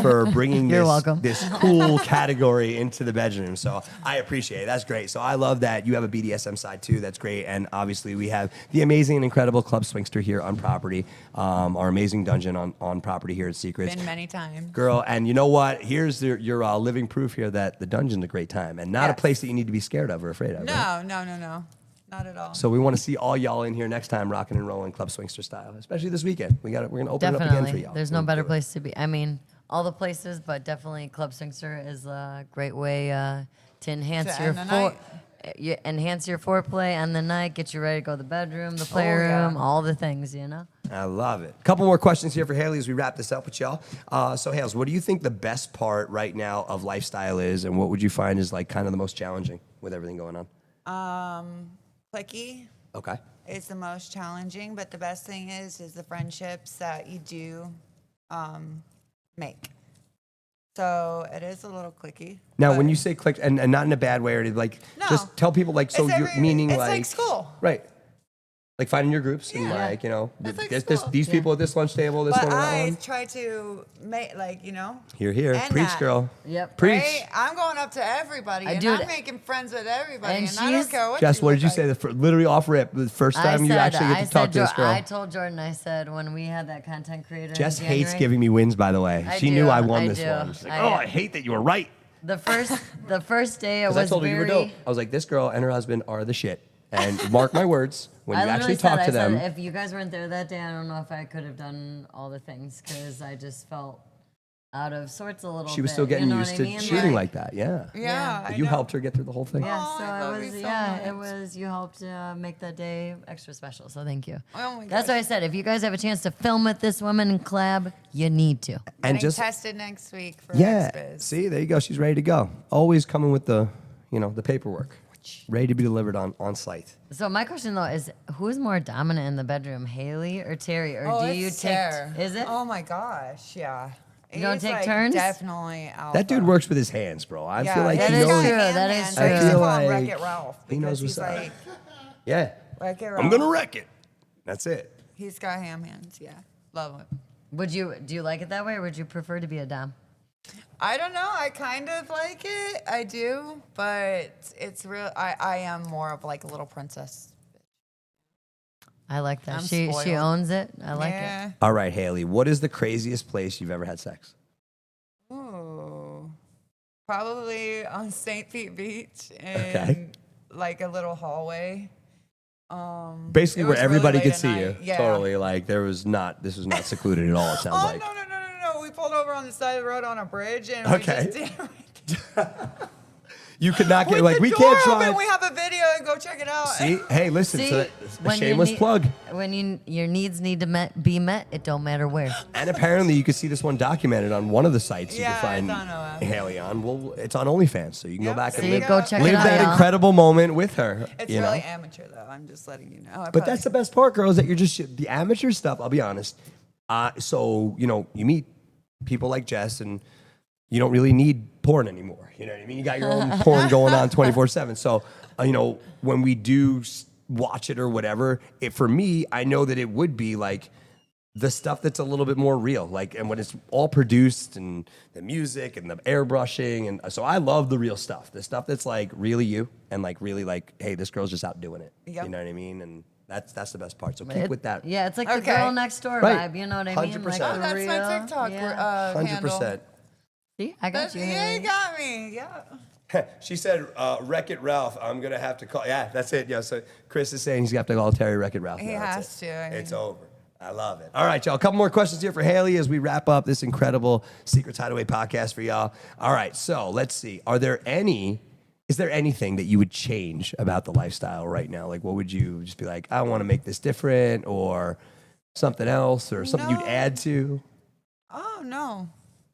for bringing You're welcome. this cool category into the bedroom. So I appreciate it. That's great. So I love that you have a BDSM side too. That's great. And obviously we have the amazing and incredible Club Swingster here on property, our amazing dungeon on property here at Secrets. Been many times. Girl, and you know what? Here's your living proof here that the dungeon's a great time and not a Yes. place that you need to be scared of or afraid of. right? No. Not at all. So we want to see all y'all in here next time, rocking and rolling Club Swingster style, especially this weekend. We're gonna open it up again for Definitely. y'all. There's We'll no better do it. place to be. I mean, all the places, but definitely Club Swingster is a great way to enhance To your end the night. enhance your foreplay on the night, get you ready to go to the bedroom, the playroom, yeah. all the things, you know? I love it. A couple more questions here for Hailey as we wrap this up with y'all. So, Hales, what do you think the best part right now of lifestyle is, and what would you find is like kind of the most challenging with everything going on? Clicky Okay. is the most challenging, but the best thing is the friendships that you do make. So it is a little clicky. Now, but when you say click, and not in a bad way or anything, like, No. just tell people like, so It's you're every- meaning it's like, like school. right? Like finding your groups and Yeah. like, you know, It's like this school. these people at this lunch table, this But one, and that I one. try to make, like, you know. Here, and preach, that. girl. Yep. Preach. Right? I'm going up to everybody, I and do I'm it. making friends with everybody, And and I don't she's- care what Jess, you what look did you like. say? Literally off rip, the first time you actually get to talk to this girl. I told Jordan, I said, when we had that content creator Jess in hates January, giving me wins, by the way. I She do, knew I won I this do. one. She's like, I- oh, I hate that you were right. the first day it Because I was told her very... you were dope. I was like, this girl and her husband are the shit. And mark my words, when I you literally actually talk to said, them, if you guys weren't there that day, I don't know if I could have done all the things because I just felt out of sorts a little bit. she was still getting you know used what to I mean? shooting like that. Yeah. Yeah, But I you know. helped her get through the whole thing. Yeah, Oh, so I it love was, you so it much. was, you helped make that day extra special, so thank you. Oh my That's gosh. why I said, if you guys have a chance to film with this woman and collab, you need to. And Getting just tested next week for yeah. XBiz. See, there you go. She's ready to go. Always coming with the, you know, the paperwork, ready to be delivered on site. So my question though is, who's more dominant in the bedroom, Haley or Terry, or Oh, do you it's take? Tara. Is it? Oh my gosh, yeah. You don't He's, take like, turns? Definitely alpha. That dude works with his hands, bro. I Yeah, feel like That he is knows. true, that is I used to true. call him I feel Wreck-It like Ralph he knows because he's what's up. like Yeah. Wreck-It Ralph. I'm gonna wreck it. That's it. He's got ham hands. Yeah, love it. Do you like it that way, or would you prefer to be a dom? I don't know. I kind of like it. I do, but it's real. I am more of like a little princess. I like that. I'm She spoiled. owns it. I like it. Yeah. All right, Haley. What is the craziest place you've ever had sex? Ooh. Probably on St. Pete Beach in Okay. like a little hallway. Basically, It where was really everybody late could at see you. night. Yeah. Totally. Like this was not secluded at all. It sounds Oh like. no. We pulled over on the side of the road on a bridge and Okay. we just did You could not get with like the we door can't open. drive. We have a video and go check it out. See, hey, listen. See, So that's a when you shameless need- plug. When your needs need to be met, it don't matter where. And apparently, you can see this one documented on one of the sites you Yeah, can find it's on OF. Haley on. Well, it's on OnlyFans, so you can go Yep, back and there See, you live, go check live it out, that y'all. incredible moment with her. It's you really know? amateur though. I'm just letting you know. But that's the best part, girls. That you're just the amateur stuff. I'll be honest. So you know, you meet people like Jess and you don't really need porn anymore. You know what I mean? You got your own porn going on 24/7. So, when we do watch it or whatever, for me, I know that it would be like the stuff that's a little bit more real, like, and when it's all produced and the music and the airbrushing. And so I love the real stuff, the stuff that's like really you and like really like, hey, this girl's just out doing it. Yep. You know what I mean? And that's the best part. So keep with that. Yeah, it's like the Okay. girl next door Right. vibe. You know what I mean? 100%. Like Oh, the that's real, my TikTok yeah. handle. 100%. See, I got you. Yeah, you got me. Yeah. She said, Wreck-It Ralph, I'm going to have to call. Yeah, that's it. Yeah, so Chris is saying he's going to have to call Terry Wreck-It Ralph. He now. That's has it. to. I mean- It's over. I love it. All right, y'all. A couple more questions here for Hailey as we wrap up this incredible Secrets Hideaway podcast for y'all. All right, so let's see. Is there anything that you would change about the lifestyle right now? Like, what would you just be like, I want to make this different, or something else, or something you'd No. add to? Oh, no.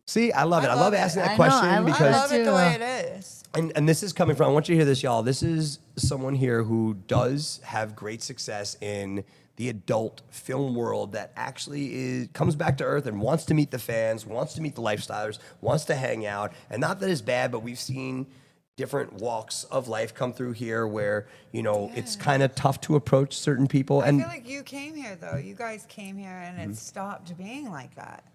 See, I love it. I I love love it. asking that I know, question I because I love it the way it is. And this is coming from, I want you to hear this, y'all. This is someone here who does have great success in the adult film world that actually comes back to earth and wants to meet the fans, wants to meet the lifestylers, wants to hang out. And not that it's bad, but we've seen different walks of life come through here where, it's kind of tough to approach certain people. I And feel like you came here, though. You guys came here, and it stopped being like that.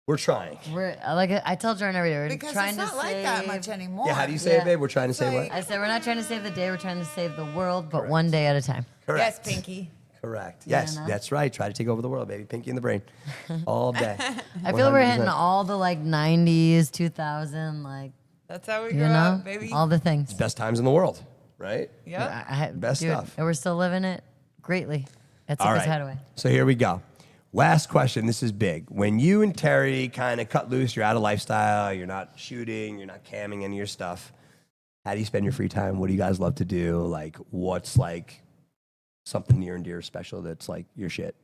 we're trying. We're I tell Jordan every day, we're Because trying it's not to like save. that much anymore. Yeah, how do you say it, Yeah. babe? We're trying to say like- what? I said we're not trying to save the day, we're trying to save the world, but one day at a time. Yes, Pinky. Correct. Yes, know? that's right. Try to take over the world, baby. Pinky in the brain. All day. I feel we're hitting 100%. all the 90s, 2000, That's how we you grew know, up, baby. all the things. Best times in the world, right? Yep. Best dude, stuff. And we're still living it greatly at All Secrets right. Hideaway. So here we go. Last question. This is big. When you and Terry kind of cut loose, you're out of lifestyle, you're not shooting, you're not camming any of your stuff. How do you spend your free time? What do you guys love to do? Like, what's like something near and dear special that's like your shit?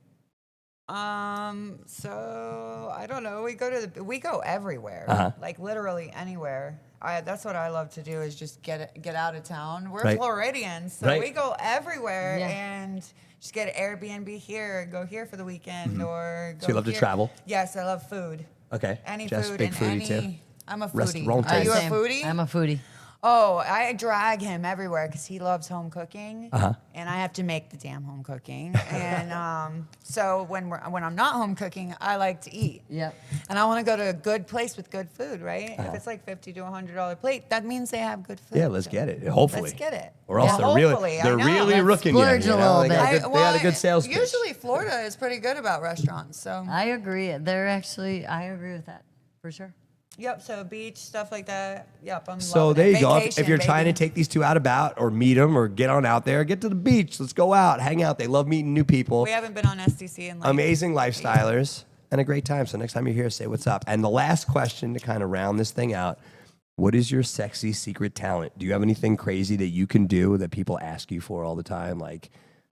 So I don't know. We go everywhere. Uh-huh. Like literally anywhere. That's what I love to do is just get out of town. We're Right. Floridians, so Right. we go everywhere Yeah. and just get an Airbnb here, go here for the weekend, or go So you love to here. travel? Yes, I love food. Okay. Any Jess, food big and foodie any. too. I'm a foodie. Restaurant Are you a Same. foodie? I'm a foodie. Oh, I drag him everywhere because he loves home cooking, Uh-huh. and I have to make the damn home cooking. And so when I'm not home cooking, I like to eat. Yep. And I want to go to a good place with good food, right? If it's like $50 to $100 plate, that means they have good food. Yeah, let's get it. Hopefully. Let's get it. Or else Yeah, they're really, hopefully, I they're know. really Let's rooking you. splurge a little They got a bit. good, they got a good sales pitch. Usually Florida is pretty good about restaurants. So I agree. I agree with that for sure. yep. So beach stuff like that. Yep. I'm So loving there it. you go. If Vacation, you're trying to baby. take these two out about or meet them or get on out there, get to the beach. Let's go out, hang out. They love meeting new people. We haven't been on SDC in like Amazing lifestylers and a great time. So next time you're here, say what's up. And the last question to kind of round this thing out. What is your sexy secret talent? Do you have anything crazy that you can do that people ask you for all the time? Like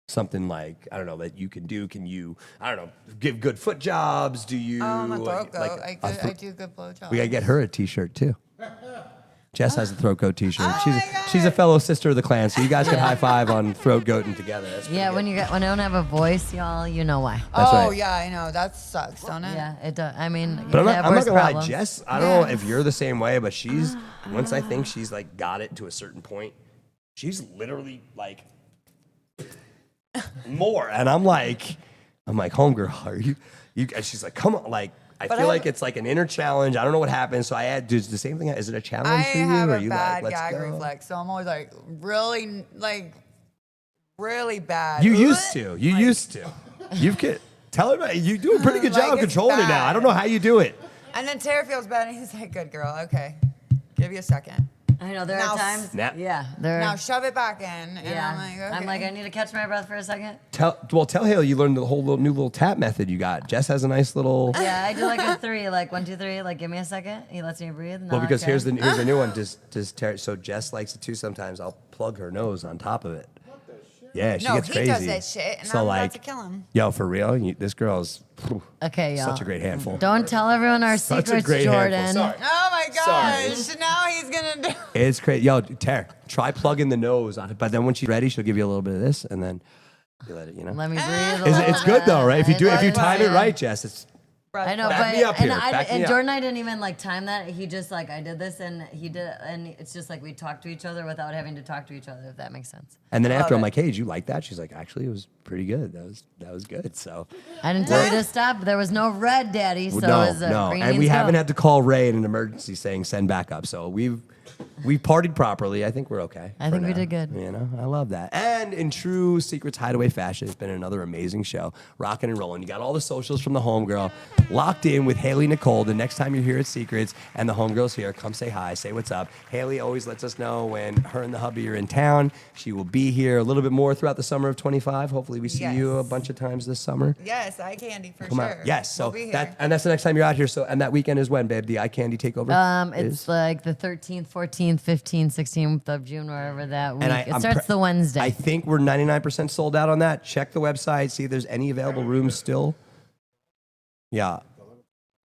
something like, I don't know, that you can do. Can you, I don't know, give good foot jobs? Do you? I'm a throat goat. like I do good blowjobs. we gotta get her a t-shirt too. Jess has a throat goat t-shirt. Oh she's my God. she's a fellow sister of the clan, so you guys can high five on throat goating together. That's pretty Yeah, good. when I don't have a voice, y'all, you know why. That's oh right. yeah, I know that sucks, don't it? Yeah, it does. I mean, But I'm you not, have I'm not worse gonna lie, problems. Jess. I don't know if you're the same way, but she's once I think she's like got it to a certain point, she's literally like more, and I'm like, homegirl, are you? And she's like, come on, like. I But feel I- like it's like an inner challenge. I don't know what happens, so I add. Does the same thing? Is it a challenge I for you? have or a are you bad like, let's gag go? reflex, so I'm always like really bad. You used to. You used to. You've tell her you do a pretty good Like, job it's controlling it now. bad. I don't know how you do it. And then Terry feels bad, and he's like, "Good girl, okay, give you a second. I know there Now are times. snap. Yeah, there. Now shove it back in." And yeah, I'm like, okay. I need to catch my breath for a second. Tell Hailey you learned the whole new little tap method you got. Jess has a nice little. Yeah, I do like a 3, like 1, 2, 3. Like, give me a second. He lets me breathe. Well, because okay. here's the new one. Does Terry? So Jess likes it too. Sometimes I'll plug her nose on top of it. Yeah, she No, gets he crazy. does that shit, and so I'm like, about to kill him. yo, for real, this girl's Okay, y'all. such a great handful. Don't tell everyone our Such a secrets, great Jordan. handful. Sorry. Oh my Sorry. gosh! Now he's gonna do. It's crazy. Yo, Tara, try plugging the nose on it. But then when she's ready, she'll give you a little bit of this, and then you let it, Let me breathe. It's good though, right? If you time it Yeah. right, Jess, it's I know, Back me up but here. Back me and up. Jordan and I didn't even like time that. He just like I did this and he did, and it's just like we talked to each other without having to talk to each other. If that makes sense. And then after Love I'm it. like, hey, did you like that? She's like, actually, it was pretty good. That was good. So I didn't tell you to stop. There was no red, Daddy. So no, it was, no, green and we means haven't go. had to call Ray in an emergency saying send back up. So we've partied properly. I think we're okay. I for think we now. did good. You know, I love that. And in true Secrets Hideaway fashion, it's been another amazing show, rocking and rolling. You got all the socials from the homegirl locked in with Hailey Nicole. The next time you're here at Secrets and the homegirl's here, come say hi, say what's up. Hailey always lets us know when her and the hubby are in town. She will be here a little bit more throughout the summer of 25. Hopefully, we see you a Yes. bunch of times this summer. Yes, eye candy for Come sure. out. Yes. So we'll be here. that's the next time you're out here. So and that weekend is when, babe? The eye candy takeover. It's is? like the 13th, 14th, 15th, 16th of June, wherever that week. And It I'm starts the Wednesday. I think we're 99% sold out on that. Check the website, see if there's any available rooms still. Yeah.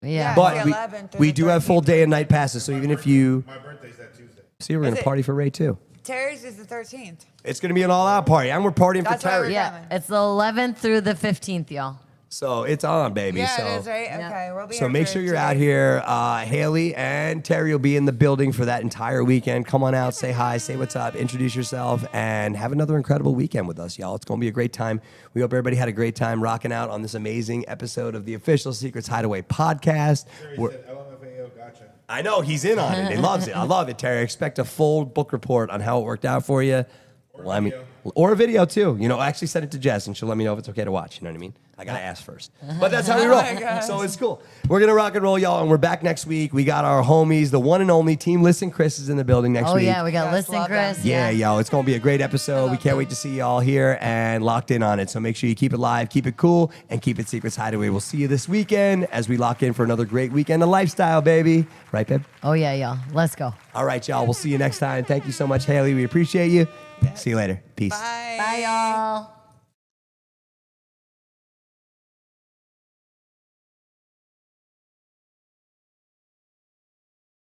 yeah. But the 11th or we the do have full 13th. day and night passes. So even if you My birthday's that Tuesday. see, we're Is gonna it? party for Ray too. Terry's is the 13th. It's gonna be an all-out party, and we're partying That's for why we're Terry. yeah, it's the 11th through the 15th, y'all. So it's on, baby. Yeah, so. it is, right? Yeah. Okay, we'll be So here make for sure you're 2 out days. here. Hailey and Terry will be in the building for that entire weekend. Come on out, say hi, say what's up, introduce yourself, and have another incredible weekend with us, y'all. It's going to be a great time. We hope everybody had a great time rocking out on this amazing episode of the official Secrets Hideaway podcast. Terry We're- said LMFAO, gotcha. I know, he's in on it. He loves it. I love it, Terry. Expect a full book report on how it worked out for you. Or a video too. You know, I actually send it to Jess and she'll let me know if it's okay to watch. You know what I mean? I gotta ask first. But that's how we roll. my gosh. So it's cool. We're gonna rock and roll, y'all, and we're back next week. We got our homies, the one and only Team Listen Chris is in the building next Oh, week. yeah, we got Yes, Listen love them. Chris. Yeah, yo, it's gonna be a great episode. We love can't them. wait to see y'all here and locked in on it. So make sure you keep it live, keep it cool, and keep it Secrets Hideaway. We'll see you this weekend as we lock in for another great weekend of lifestyle, baby. Right, babe? Oh, yeah, y'all. Let's go. All right, y'all. We'll see you next time. Thank you so much, Hailey. We appreciate you. See you later. Peace. Bye. Bye, y'all.